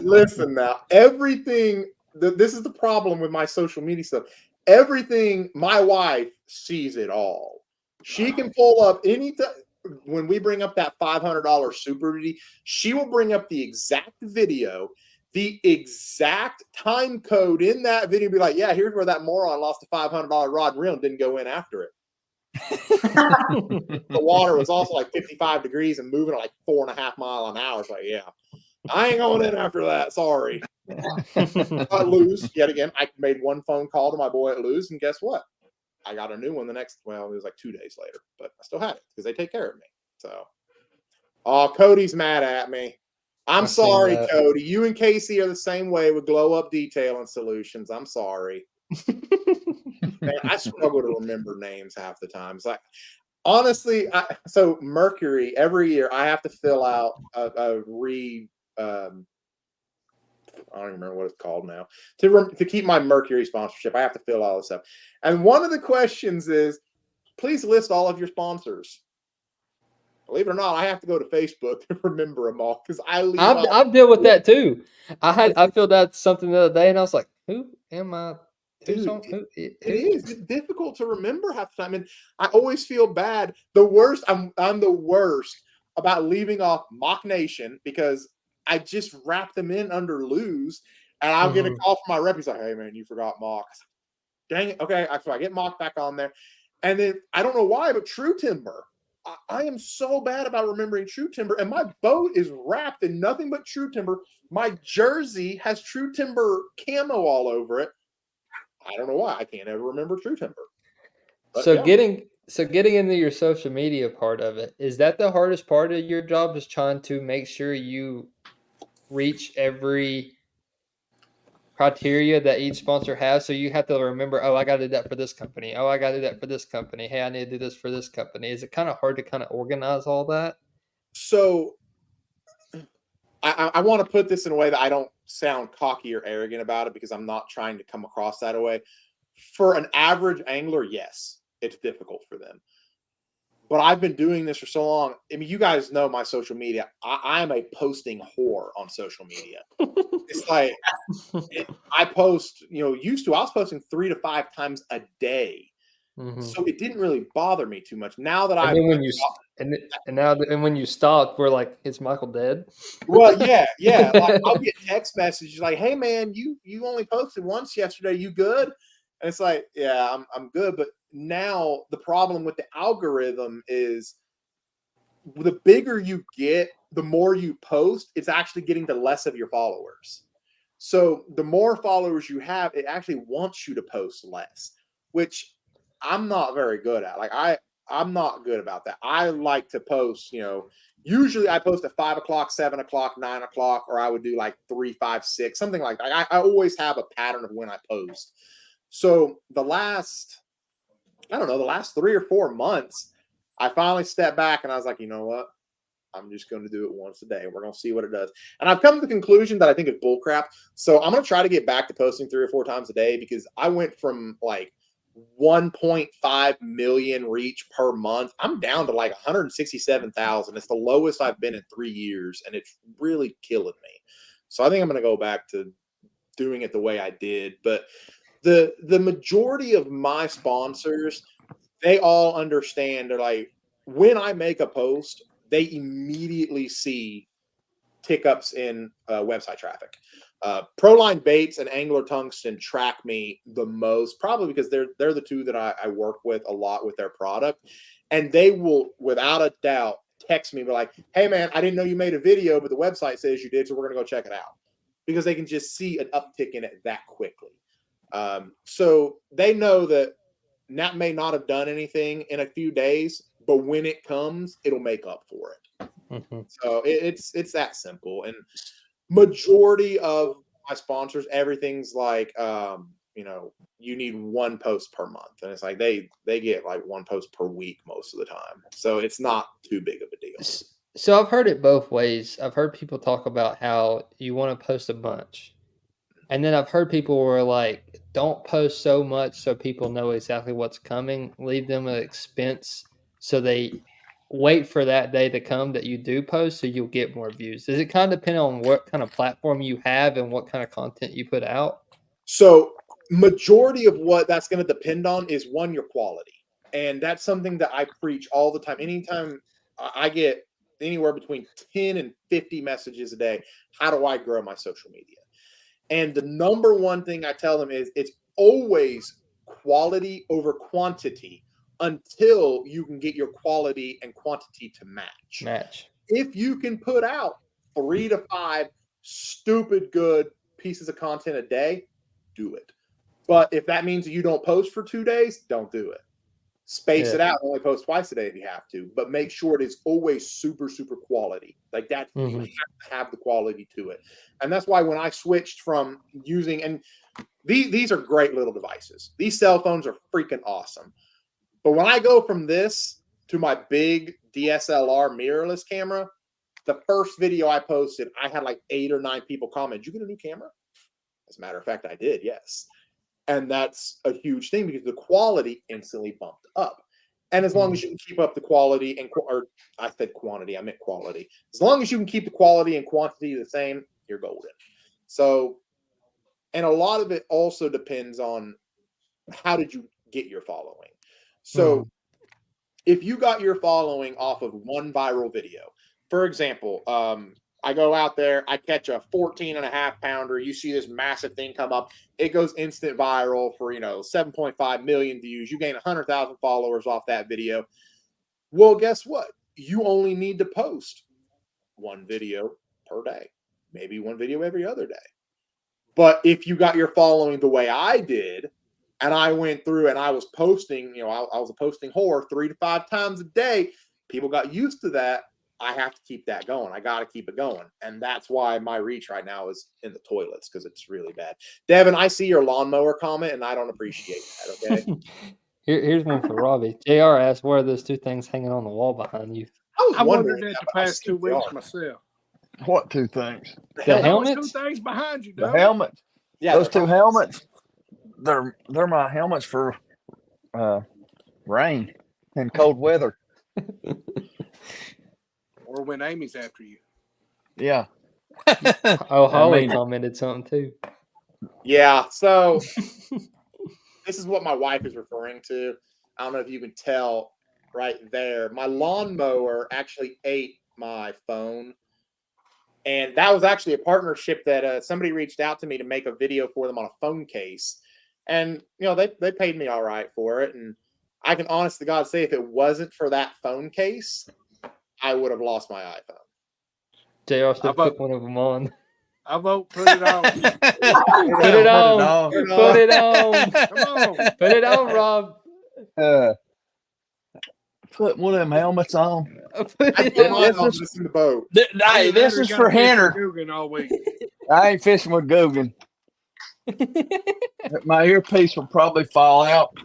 Listen now, everything. This is the problem with my social media stuff. Everything, my wife sees it all. She can pull up anytime. When we bring up that $500 super duty, she will bring up the exact video, the exact time code in that video, and be like, "Yeah, here's where that moron lost a $500 rod and reel and didn't go in after it." The water was also like 55 degrees and moving at like 4.5 miles an hour. It's like, yeah, I ain't going in after that. Sorry. I lose yet again. I made one phone call to my boy at Lose, and guess what? I got a new one it was like 2 days later, but I still had it because they take care of me. So, oh, Cody's mad at me. I'm sorry, Cody. You and Casey are the same way with Glow Up Detailing Solutions. I'm sorry. Man, I struggle to remember names half the time. It's like, honestly, so Mercury, every year I have to fill out I don't even remember what it's called now. To keep my Mercury sponsorship, I have to fill all this stuff. And one of the questions is, please list all of your sponsors. Believe it or not, I have to go to Facebook to remember them all because I've dealt with that too. I filled out something the other day and I was like, who am I? It is. It's difficult to remember half the time, and I always feel bad. The worst. I'm the worst about leaving off Mock Nation because I just wrap them in under Lose, and I'll get a call from my rep. He's like, "Hey man, you forgot Mock." Dang it. Okay, so I get Mock back on there, and then I don't know why, but True Timber. I am so bad about remembering True Timber, and my boat is wrapped in nothing but True Timber. My jersey has True Timber camo all over it. I don't know why I can't ever remember True Timber. But so yeah. getting into your social media part of it, is that the hardest part of your job? Is trying to make sure you reach every criteria that each sponsor has. So you have to remember, oh, I got to do that for this company. Oh, I got to do that for this company. Hey, I need to do this for this company. Is it kind of hard to kind of organize all that? So I want to put this in a way that I don't sound cocky or arrogant about it because I'm not trying to come across that way. For an average angler, yes, it's difficult for them. But I've been doing this for so long. I mean, you guys know my social media. I'm a posting whore on social media. It's like I post, I was posting 3 to 5 times a day. So it didn't really bother me too much. Now that when you stopped, we're like, is Michael dead? Well, yeah. Like, I'll get text messages like, "Hey man, you only posted once yesterday. You good?" And it's like, yeah, I'm good. But now the problem with the algorithm is the bigger you get, the more you post, it's actually getting to less of your followers. So the more followers you have, it actually wants you to post less, which I'm not very good at. Like I'm not good about that. I like to post, usually I post at 5 o'clock, 7 o'clock, 9 o'clock, or I would do like 3, 5, 6, something like that. I always have a pattern of when I post. So the last 3 or 4 months, I finally stepped back and I was like, you know what? I'm just going to do it once a day. We're going to see what it does. And I've come to the conclusion that I think it's bullcrap. So I'm going to try to get back to posting 3 or 4 times a day because I went from like 1.5 million reach per month. I'm down to like 167,000. It's the lowest I've been in 3 years, and it's really killing me. So I think I'm going to go back to doing it the way I did. But the majority of my sponsors, they all understand. They're like, when I make a post, they immediately see tick ups in website traffic. Proline Baits and Angler Tungsten track me the most, probably because they're the two that I work with a lot with their product, and they will, without a doubt, text me, be like, "Hey man, I didn't know you made a video, but the website says you did, so we're gonna go check it out," because they can just see an uptick in it that quickly. So they know that Knapp may not have done anything in a few days, but when it comes, it'll make up for it. So it's that simple. And majority of my sponsors, everything's like, you need 1 post per month, and it's like they get like 1 post per week most of the time. So it's not too big of a deal. So I've heard it both ways. I've heard people talk about how you want to post a bunch. And then I've heard people were like, don't post so much so people know exactly what's coming. Leave them an expense so they wait for that day to come that you do post so you'll get more views? Does it kind of depend on what kind of platform you have and what kind of content you put out? So majority of what that's going to depend on is one, your quality. And that's something that I preach all the time. Anytime I get anywhere between 10 and 50 messages a day, how do I grow my social media? And the number one thing I tell them is it's always quality over quantity until you can get your quality and quantity to match. If you can put out 3 to 5 stupid good pieces of content a day, do it. But if that means you don't post for 2 days, don't do it. Space it out. Only post twice a day if you have to, but make sure it is always super, super quality. Like that, you have to have the quality to it. And that's why when I switched from using, and these are great little devices. These cell phones are freaking awesome. But when I go from this to my big DSLR mirrorless camera, the first video I posted, I had like 8 or 9 people comment, "Did you get a new camera?" As a matter of fact, I did, yes. And that's a huge thing because the quality instantly bumped up. And as long as you can keep up the quality or I said quantity, I meant quality. As long as you can keep the quality and quantity the same, you're golden. So, and a lot of it also depends on how did you get your following. So, if you got your following off of one viral video, for example, I go out there, I catch a 14.5 pounder. You see this massive thing come up. It goes instant viral for, 7.5 million views. You gain 100,000 followers off that video. Well, guess what? You only need to post one video per day, maybe one video every other day. But if you got your following the way I did, and I went through and I was posting, I was a posting whore 3 to 5 times a day, people got used to that. I have to keep that going. I got to keep it going. And that's why my reach right now is in the toilets because it's really bad. Devin, I see your lawnmower comment and I don't appreciate that. Okay. Here's one for Robbie. JR asked, "Where are those 2 things hanging on the wall behind you?" I wondered that the past 2 weeks myself. What 2 things? The helmets? 2 things behind you, The helmets. Yeah, those 2 helmets. They're my helmets for rain and cold weather. Or when Amy's after you. Yeah. Oh, Holly commented something too. Yeah. So this is what my wife is referring to. I don't know if you can tell right there. My lawnmower actually ate my phone. And that was actually a partnership that somebody reached out to me to make a video for them on a phone case. And, they paid me all right for it. And I can honest to God say if it wasn't for that phone case, I would have lost my iPhone. JR still put one of them on. I vote put it on. Put it on. Put it on. Come on. Put it on, Rob. Put one of them helmets on. Put it on. This in the boat. Hey, this is for Henner. All week. I ain't fishing with Guggen. My earpiece will probably fall out.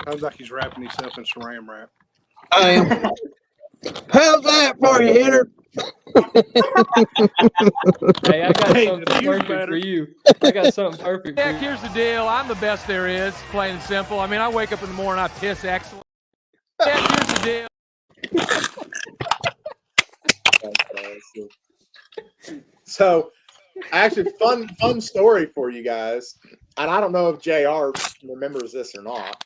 Sounds like he's wrapping himself in saran wrap. I am. How's that for you, Henner? Hey, I got something perfect for you. I got something perfect for you. Here's the deal. I'm the best there is, plain and simple. I mean, I wake up in the morning, I piss excellent. Heck, here's the deal. So, actually, fun story for you guys. And I don't know if JR remembers this or not.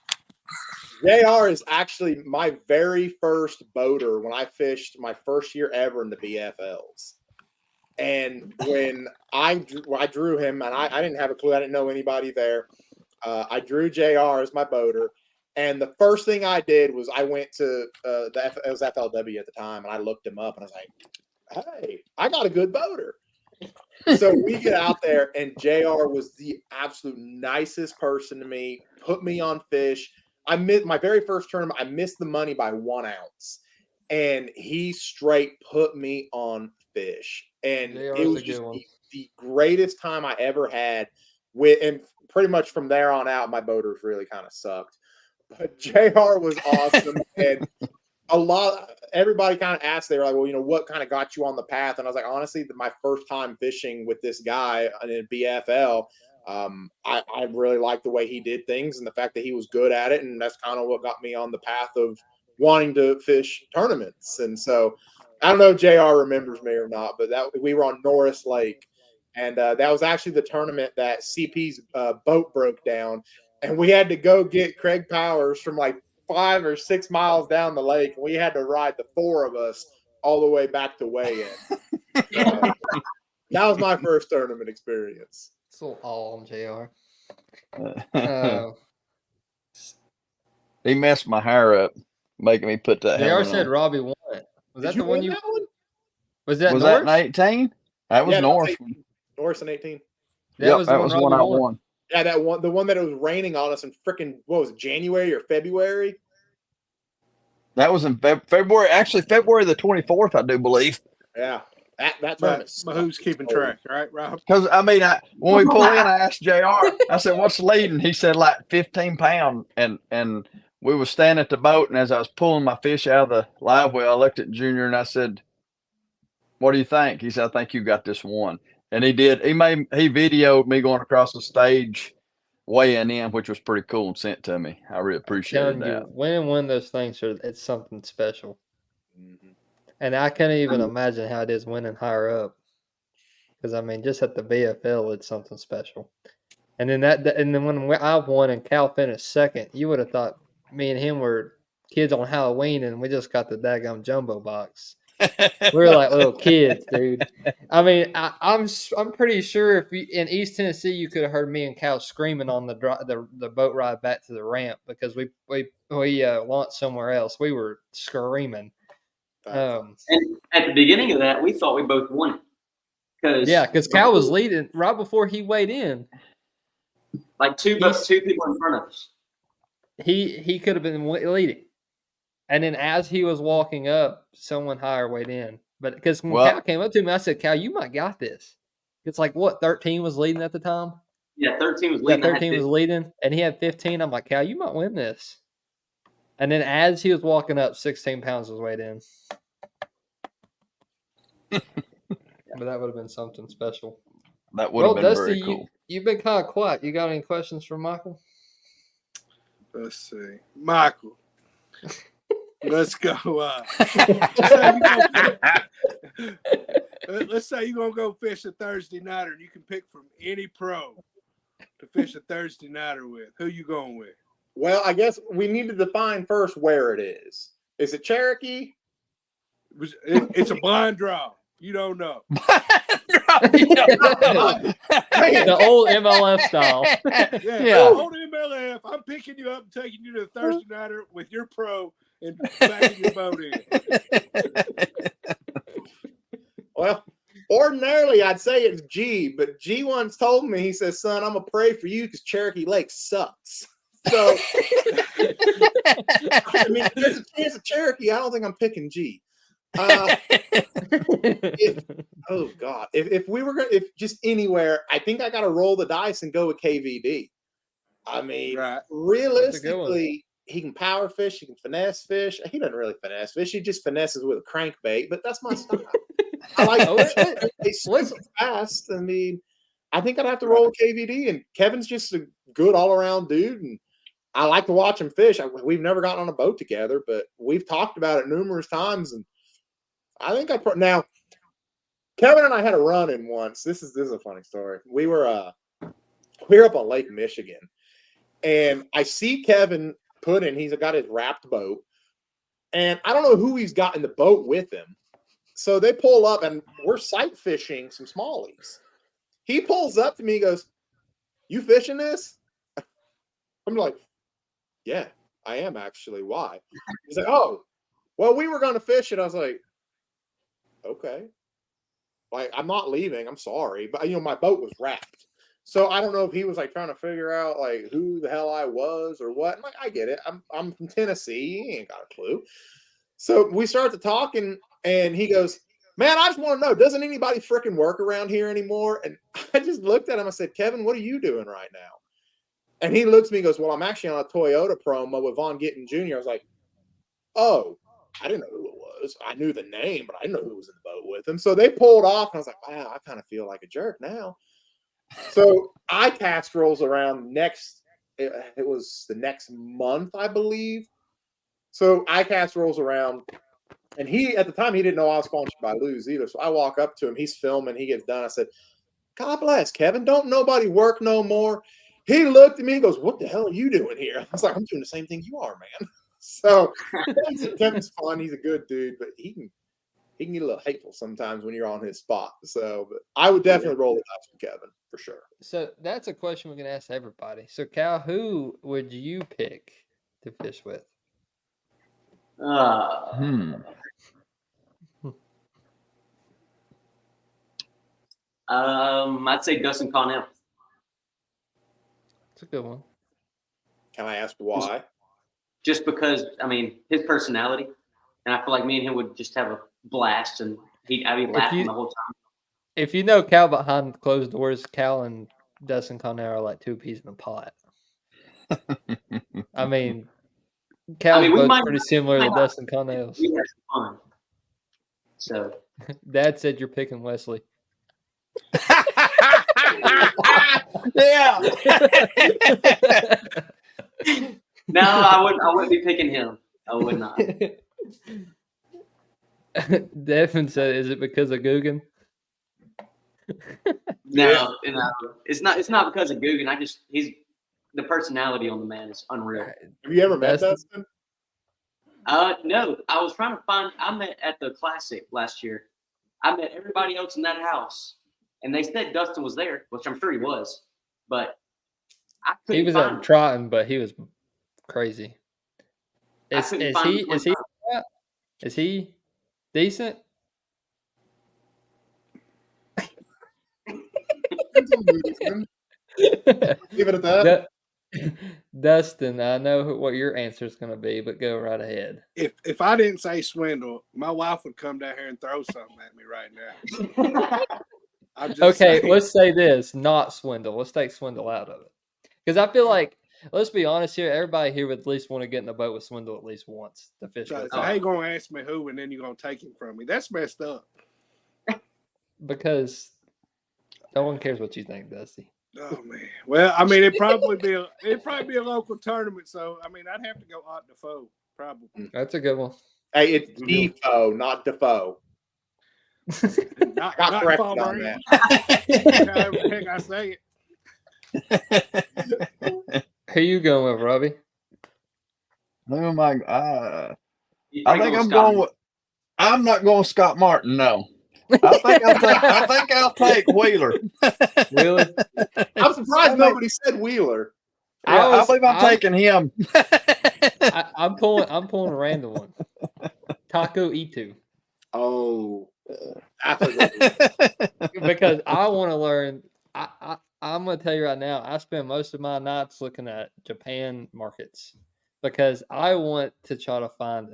JR is actually my very first boater when I fished my first year ever in the BFLs. And when I drew him, and I didn't have a clue. I didn't know anybody there. I drew JR as my boater. And the first thing I did was I went to it was FLW at the time, and I looked him up, and I was like, "Hey, I got a good boater." So we get out there, and JR was the absolute nicest person to me. Put me on fish. I missed my very first tournament. I missed the money by 1 ounce, and he straight put me on fish. And JR's it was just the greatest time I ever had. And pretty much from there on out, my boaters really kind of sucked. But JR was awesome, and everybody kind of asked, they were like, well, what kind of got you on the path? And I was like, honestly, my first time fishing with this guy in BFL, I really liked the way he did things and the fact that he was good at it, and that's kind of what got me on the path of wanting to fish tournaments. And so I don't know if JR remembers me or not, but that we were on Norris Lake, and that was actually the tournament that CP's boat broke down, and we had to go get Craig Powers from like 5 or 6 miles down the lake, and we had to ride the 4 of us all the way back to weigh-in. That was my first tournament experience. It's a little all on JR. He messed my hair up, making me put that JR helmet said on. Robbie won it. Was that Did the one win you? that one? Was that Was Norris? that in 18? That was Yeah, that was Norris. 18. Norris in 18. That was the that one was the Robbie one I won. won. Yeah, that one, the one that it was raining on us in freaking, what was it, January or February? That was in February. Actually, February the 24th, I do believe. Yeah, that But, tournament. but who's keeping track, right, Rob? Because I mean, when we pull in, I asked JR. I said, "What's leading?" He said, "Like 15 pound." And we was standing at the boat, and as I was pulling my fish out of the live well, I looked at Junior and I said, "What do you think?" He said, "I think you got this one." And he did. He videoed me going across the stage, weighing in, which was pretty cool, and sent to me. I really appreciated Telling that. you, winning one of those things, it's something special. Mhm. And I can't even imagine how it is winning higher up. Because I mean, just at the VFL, it's something special. And then when I won and Cal finished second, you would have thought me and him were kids on Halloween, and we just got the daggum jumbo box. We were like little kids, dude. I mean, I'm pretty sure if in East Tennessee, you could have heard me and Cal screaming on the boat ride back to the ramp because we launched somewhere else. We were screaming. And at the beginning of that, we thought we both won it. Because Cal was leading right before he weighed in. Like two people in front of us. He could have been leading. And then as he was walking up, someone higher weighed in. But because when Cal came up to me, I said, "Cal, you might got this." It's like, what, 13 was leading at the time? Yeah, 13 was leading. Yeah, 13 was leading, and he had 15. I'm like, "Cal, you might win this." And then as he was walking up, 16 pounds was weighed in. But that would have been something special. That would have been Dusty, very cool. You've been kind of quiet. You got any questions for Michael? Let's see. Michael. Let's go. Let's say you're going to go fish a Thursday nighter and you can pick from any pro to fish a Thursday nighter with. Who you going with? Well, I guess we need to define first where it is. Is it Cherokee? It's a blind draw. You don't know. The old MLF style. Yeah. Old MLF. I'm picking you up and taking you to the Thursday nighter with your pro and backing your boat in. Well, ordinarily I'd say it's G, but G once told me, he says, "Son, I'm gonna pray for you because Cherokee Lake sucks." So, I mean, if there's a chance of Cherokee, I don't think I'm picking G. Oh God, if we were gonna, if just anywhere, I think I got to roll the dice and go with KVD. I mean, realistically, he can power fish, he can finesse fish. He doesn't really finesse fish; he just finesses with a crankbait. But that's my style. I like they swim fast. I mean, I think I'd have to roll with KVD, and Kevin's just a good all around dude, and I like to watch him fish. We've never gotten on a boat together, but we've talked about it numerous times, and I think now. Kevin and I had a run-in once. This is a funny story. We were up on Lake Michigan, and I see Kevin put in. He's got his wrapped boat, and I don't know who he's got in the boat with him. So they pull up, and we're sight fishing some smallies. He pulls up to me, and goes, "You fishing this?" I'm like, "Yeah, I am actually. Why?" He's like, "Oh, well, we were going to fish it." I was like, "Okay." Like, I'm not leaving. I'm sorry. But, my boat was wrapped. So I don't know if he was, like, trying to figure out, like, who the hell I was or what. I'm like, I get it. I'm from Tennessee. He ain't got a clue. So we start to talking, and he goes, "Man, I just want to know, doesn't anybody freaking work around here anymore?" And I just looked at him. I said, "Kevin, what are you doing right now?" And he looks at me and goes, "Well, I'm actually on a Toyota promo with Von Gittin Jr." I was like, "Oh, I didn't know who it was. I knew the name, but I didn't know who was in the boat with him." So they pulled off, and I was like, "Wow, I kind of feel like a jerk now." So ICAST rolls around next. It was the next month, I believe. So ICAST rolls around, and he at the time he didn't know I was sponsored by Lose either. So I walk up to him. He's filming. He gets done. I said, "God bless, Kevin. Don't nobody work no more." He looked at me and goes, "What the hell are you doing here?" I was like, "I'm doing the same thing you are, man." So Kevin's fun. He's a good dude, but he can get a little hateful sometimes when you're on his spot. So, but I would definitely roll the dice with Kevin for sure. So that's a question we can ask everybody. So Cal, who would you pick to fish with? I'd say Dustin Connell. It's a good one. Can I ask why? Just because, I mean, his personality, and I feel like me and him would just have a blast, and I'd be laughing the whole time. If you know Cal behind closed doors, Cal and Dustin Connell are like two peas in a pot. I mean, Cal's both pretty similar to Dustin Connell's. We have fun. So Dad said you're picking Wesley. Yeah. No, I wouldn't be picking him. I would not. Devin said, "Is it because of Guggen?" No, it's not. It's not because of Guggen. He's the personality on the man is unreal. Have you ever met Dustin? No. I was trying to find. I met at the Classic last year. I met everybody else in that house, and they said Dustin was there, which I'm sure he was, but I couldn't. He was find at Trotton, but he was crazy. Is he decent? Leave it at that. Dustin, I know what your answer is going to be, but go right ahead. If I didn't say swindle, my wife would come down here and throw something at me right now. Okay, let's say this, not swindle. Let's take swindle out of it. Because I feel like, let's be honest here, everybody here would at least want to get in the boat with swindle at least once to fish with. So how you going to ask me who and then you're going to take him from me? That's messed up. Because no one cares what you think, Dusty. Oh man. Well, I mean, it'd probably be a local tournament, so I mean, I'd have to go Ott Defoe, probably. That's a good one. Hey, it's Defoe, not Defoe. not corrected Defoe, on that. However the heck I say it. Who you going with, Robbie? Oh my! I think I'm going with. I'm not going with Scott Martin. No. I think I'll take Wheeler. Really? I'm surprised nobody said Wheeler. Yeah, I believe I'm taking him. I'm pulling a random one. Taco Itu. Oh, because I want to learn. I'm going to tell you right now. I spend most of my nights looking at Japan markets because I want to try to find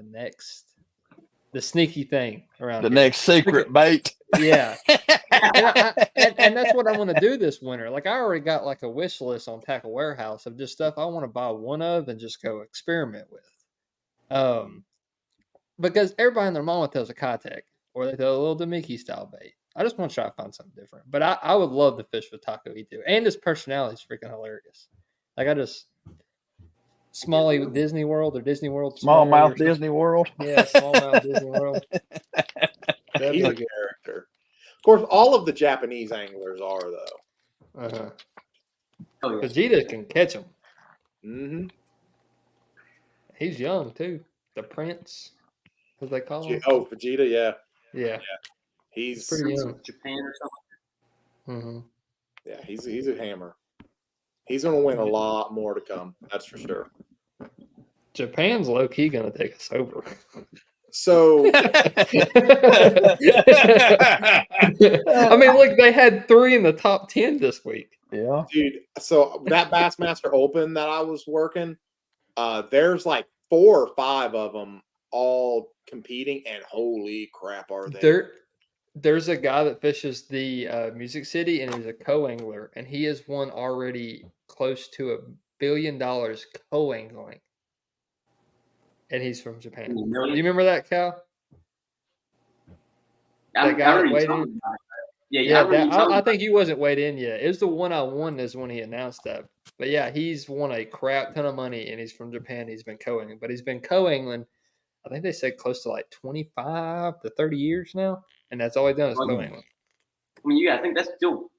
the sneaky thing around the next secret bait. Yeah. and that's what I want to do this winter. Like, I already got like a wish list on Tackle Warehouse of just stuff I want to buy one of and just go experiment with. Because everybody and their mama throws a Kitech or they throw a little Demiki style bait. I just want to try to find something different. But I would love to fish with Taco Itu. And his personality is freaking hilarious. Like, Smalley Disney World or Disney World. Smallmouth Disney World. Yeah, Smallmouth Disney World. He's a character. Of course, all of the Japanese anglers are, though. Uh-huh. Oh, yeah. Vegeta can catch him. Mm-hmm. He's young, too. The Prince, as they call him. Oh, Vegeta, yeah. Yeah. He's pretty young. Japan or something. Mm-hmm. Yeah, he's a hammer. He's going to win a lot more to come. That's for sure. Japan's low key going to take us over. So, I mean, look, they had 3 in the top 10 this week. Yeah, dude. So that Bassmaster Open that I was working, there's like 4 or 5 of them all competing, and holy crap, are they? There's a guy that fishes the Music City, and he's a co-angler, and he has won already close to $1 billion co-angling. And he's from Japan. Do you remember that, Cal? That guy that weighed in? Yeah, I remember you telling I me think he wasn't weighed in yet. It was the one I won is when he announced that. But yeah, he's won a crap ton of money, and he's from Japan. He's been co-angling, but he's been co-angling. I think they said close to like 25 to 30 years now, and that's all he's done is Well, co-angling. I mean, I think that's still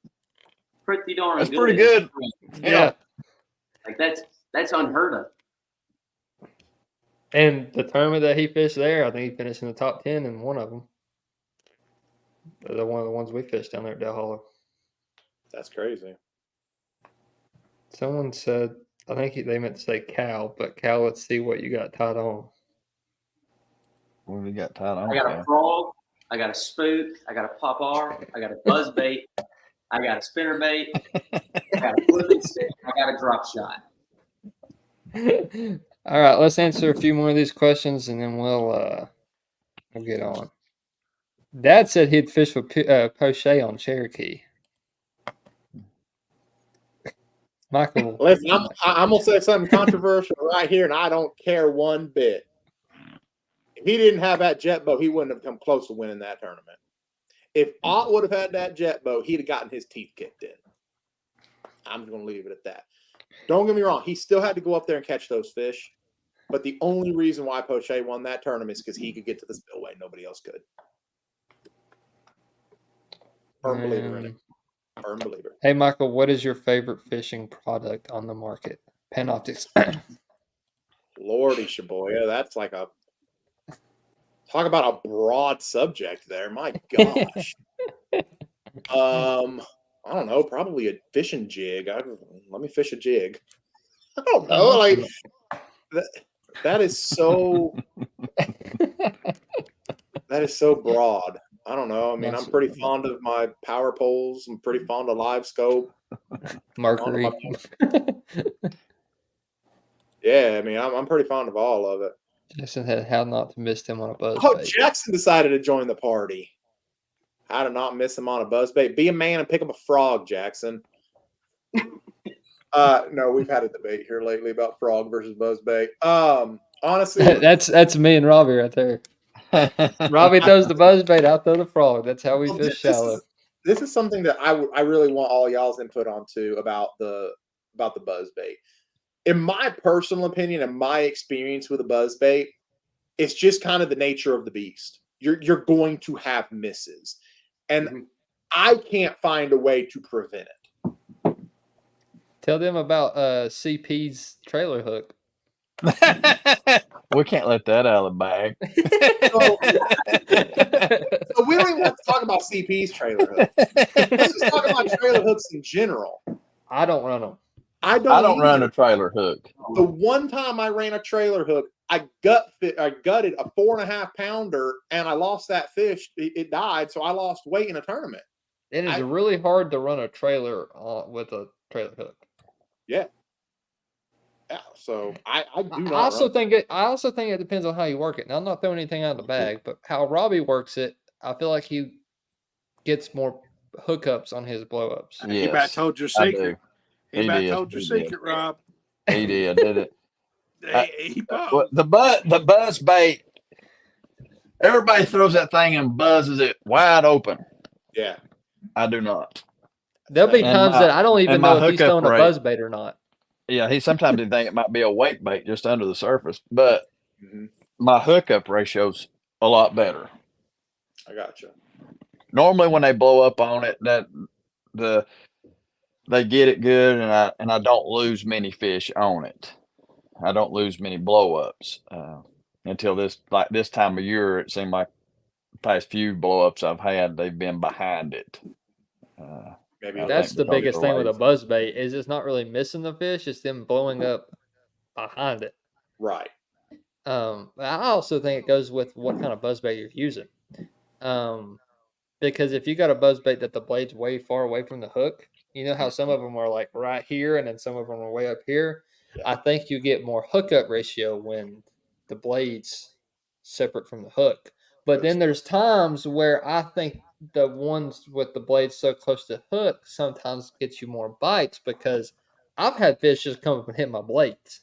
pretty darn That's good. pretty good. Yeah. Like that's unheard of. And the tournament that he fished there, I think he finished in the top 10 in one of them. They're one of the ones we fished down there at Del Hollow. That's crazy. Someone said, I think they meant to say Cal, but Cal, let's see what you got tied on. What do we got tied on? I got a frog, I got a spook, I got a popper, I got a buzz bait, I got a spinner bait, I got a flipping stick, I got a drop shot. All right, let's answer a few more of these questions, and then we'll get on. Dad said he'd fish with Poche on Cherokee. Michael, Listen, I'm gonna say something controversial right here, and I don't care one bit. If he didn't have that jet boat, he wouldn't have come close to winning that tournament. If Ott would have had that jet boat, he'd have gotten his teeth kicked in. I'm just gonna leave it at that. Don't get me wrong; he still had to go up there and catch those fish. But the only reason why Poche won that tournament is because he could get to the spillway. Nobody else could. Firm believer in it. Firm believer. Hey, Michael, what is your favorite fishing product on the market? Panoptics. Lordy Shaboya, that's like a talk about a broad subject there. My gosh. I don't know, probably a fishing jig. Let me fish a jig. I don't know. Like that is so that is so broad. I don't know. I mean, I'm pretty fond of my power poles. I'm pretty fond of live scope. Mercury. Yeah, I mean, I'm pretty fond of all of it. Jackson had how not to miss him on a buzz Oh, bait. Jackson decided to join the party. How to not miss him on a buzz bait. Be a man and pick up a frog, Jackson. No, we've had a debate here lately about frog versus buzz bait. Honestly, that's me and Robbie right there. Robbie throws the buzz bait, I throw the frog. That's how we fish shallow. This is something that I really want all y'all's input on too about the buzz bait. In my personal opinion and my experience with a buzz bait, it's just kind of the nature of the beast. You're going to have misses, and I can't find a way to prevent it. Tell them about CP's trailer hook. We can't let that out of the bag. So we don't even have to talk about CP's trailer hook. Let's just talk about trailer hooks in general. I don't run them. I don't run a trailer hook. The one time I ran a trailer hook, I gutted a 4.5 pounder, and I lost that fish. It died, so I lost weight in a tournament. It is really hard to run a trailer with a trailer hook. Yeah. Yeah. So I do not. I also think it depends on how you work it. Now I'm not throwing anything out of the bag, but how Robbie works it, I feel like he gets more hookups on his blowups. Yes, he about told your secret. He about told your secret, Rob. He did it? The buzz bait. Everybody throws that thing and buzzes it wide open. Yeah, I do not. There'll be times that I don't even know if he's throwing a buzz bait or not. Yeah, he sometimes didn't think it might be a wake bait just under the surface, but my hookup ratio's a lot better. I gotcha. Normally, when they blow up on it, they get it good, and I don't lose many fish on it. I don't lose many blow-ups until this time of year. It seemed like the past few blow-ups I've had, they've been behind it. Maybe that's the biggest thing with a buzz bait is it's not really missing the fish; it's them blowing up behind it. Right. I also think it goes with what kind of buzz bait you're using. Because if you got a buzz bait that the blade's way far away from the hook, you know how some of them are like right here and then some of them are way up here. Yeah. I think you get more hookup ratio when the blade's separate from the hook. But then there's times where I think the ones with the blades so close to the hook sometimes gets you more bites because I've had fish just come up and hit my blades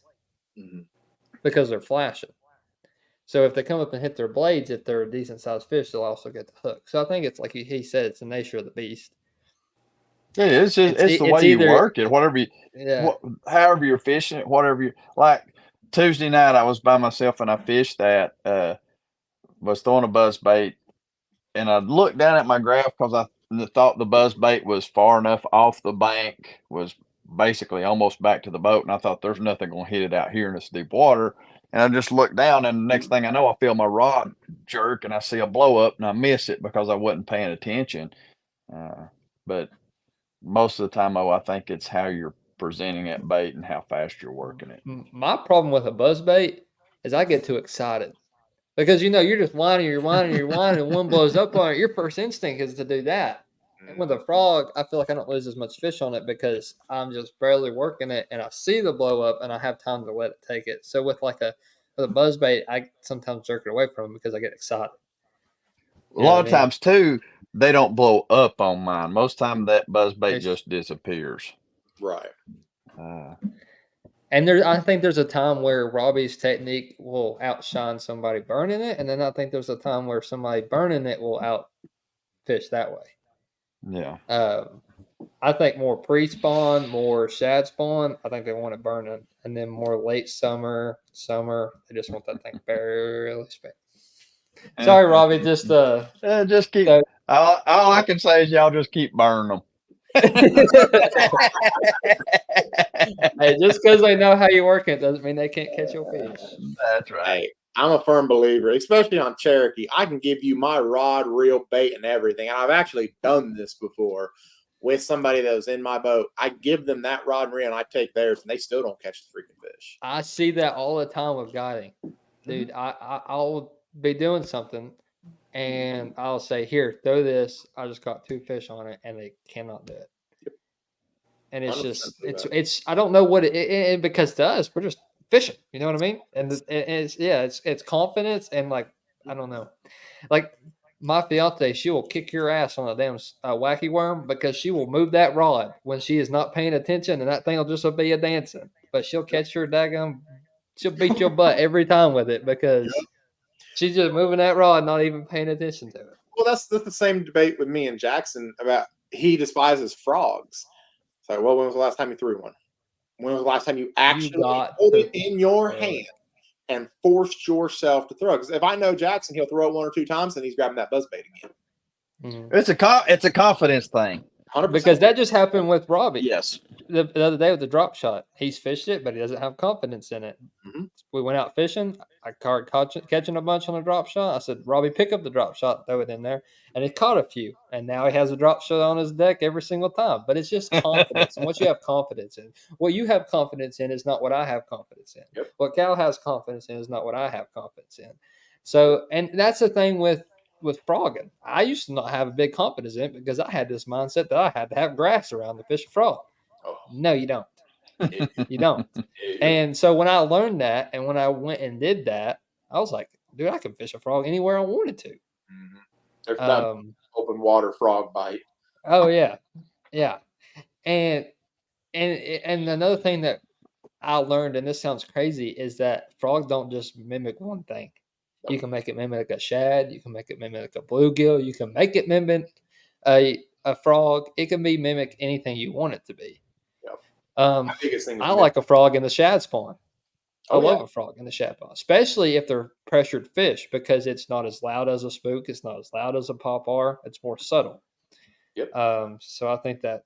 because they're flashing. So if they come up and hit their blades, if they're a decent sized fish, they'll also get the hook. So I think it's like he said, it's the nature of the beast. Yeah, it's just it's the it's way you either work it. Whatever you, yeah. however you're fishing it, whatever you like. Tuesday night, I was by myself and I fished that. Was throwing a buzz bait, and I looked down at my graph because I thought the buzz bait was far enough off the bank, was basically almost back to the boat, and I thought there's nothing going to hit it out here in this deep water. And I just looked down, and the next thing I know, I feel my rod jerk, and I see a blow up, and I miss it because I wasn't paying attention. But most of the time, I think it's how you're presenting that bait and how fast you're working it. My problem with a buzz bait is I get too excited because you're just whining, you're whining, and one blows up on it. Your first instinct is to do that. And with a frog, I feel like I don't lose as much fish on it because I'm just barely working it, and I see the blow up, and I have time to let it take it. So with a buzz bait, I sometimes jerk it away from it because I get excited. A lot of times too, they don't blow up on mine. Most time that buzz bait just disappears. Right. And I think there's a time where Robbie's technique will outshine somebody burning it, and then I think there's a time where somebody burning it will outfish that way. Yeah. I think more pre-spawn, more shad spawn. I think they want it burning, and then more late summer. They just want that thing barely spent. Sorry, Robbie. Just keep. All I can say is y'all just keep burning them. Hey, just because they know how you work it doesn't mean they can't catch your fish. That's right. Hey, I'm a firm believer, especially on Cherokee. I can give you my rod, reel, bait, and everything. And I've actually done this before with somebody that was in my boat. I give them that rod and reel, and I take theirs, and they still don't catch the freaking fish. I see that all the time with guiding. Dude, I'll be doing something, and I'll say, here, throw this. I just got 2 fish on it, and they cannot do it. And it's just, it's I don't know what it because to us, we're just fishing. You know what I mean? And it's confidence and like, I don't know. Like my fiance, she will kick your ass on a damn wacky worm because she will move that rod when she is not paying attention, and that thing will just be a dancing. But she'll catch your daggum, she'll beat your butt every time with it because she's just moving that rod, not even paying attention to it. Well, that's the same debate with me and Jackson about he despises frogs. It's like, well, when was the last time you threw one? When was the last time you actually hold it in your hand and forced yourself to throw? Because if I know Jackson, he'll throw it 1 or 2 times, and he's grabbing that buzzbait again. Mm-hmm. It's a confidence thing. 100%. Because that just happened with Robbie. Yes. The other day with the drop shot, he's fished it, but he doesn't have confidence in it. Mm-hmm. We went out fishing. I started catching a bunch on a drop shot. I said, Robbie, pick up the drop shot, throw it in there. And he caught a few. And now he has a drop shot on his deck every single time. But it's just confidence. And what you have confidence in. What you have confidence in is not what I have confidence in. Yep. What Cal has confidence in is not what I have confidence in. So, and that's the thing with frogging. I used to not have a big confidence in it because I had this mindset that I had to have grass around to fish a frog. Oh. No, you don't. You don't. And so when I learned that and when I went and did that, I was like, dude, I can fish a frog anywhere I wanted to. Mm-hmm. There's that open water frog bite. Oh yeah. Yeah. And another thing that I learned, and this sounds crazy, is that frogs don't just mimic one thing. You can make it mimic a shad. You can make it mimic a bluegill. You can make it mimic a frog. It can be mimic anything you want it to be. Yep. I like a frog in the shad spawn. I love a frog in the shad spawn, especially if they're pressured fish because it's not as loud as a spook. It's not as loud as a popar. It's more subtle. Yep. So I think that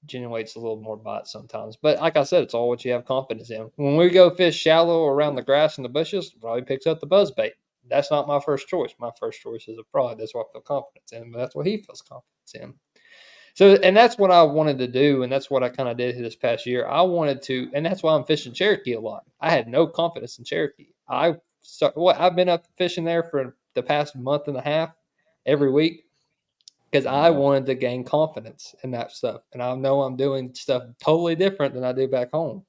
generates a little more bites sometimes. But like I said, it's all what you have confidence in. When we go fish shallow around the grass and the bushes, Robbie picks up the buzzbait. That's not my first choice. My first choice is a frog. That's what I feel confidence in, but that's what he feels confidence in. So, and that's what I wanted to do, and that's what I kind of did this past year. I wanted to, and that's why I'm fishing Cherokee a lot. I had no confidence in Cherokee. I've been up fishing there for the past month and a half every week because I wanted to gain confidence in that stuff. And I know I'm doing stuff totally different than I do back home.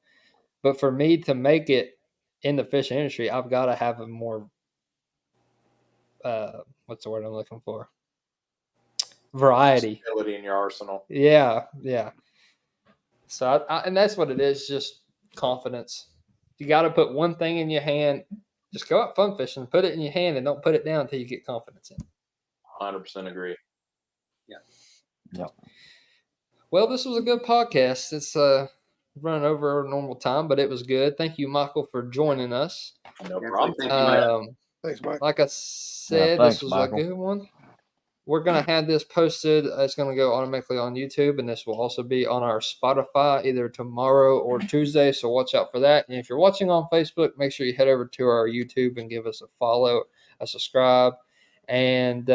But for me to make it in the fishing industry, I've got to have a more what's the word I'm looking for? Variety. Ability in your arsenal. Yeah. So, and that's what it is, just confidence. You got to put one thing in your hand Just go out fun fishing, put it in your hand, and don't put it down until you get confidence in it. 100% agree. Yep. Well, this was a good podcast. It's running over our normal time, but it was good. Thank you, Michael, for joining us. No Yeah, problem. thank you, Mike. Thanks, Mike. Like I said, thanks, this was Michael. a good one. We're going to have this posted. It's going to go automatically on YouTube, and this will also be on our Spotify either tomorrow or Tuesday, so watch out for that. And if you're watching on Facebook, make sure you head over to our YouTube and give us a follow, a subscribe, and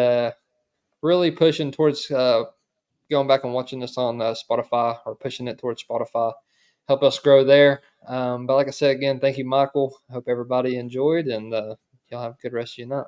really pushing towards going back and watching this on Spotify or pushing it towards Spotify. Help us grow there. But like I said, again, thank you, Michael. I hope everybody enjoyed, and y'all have a good rest of your night.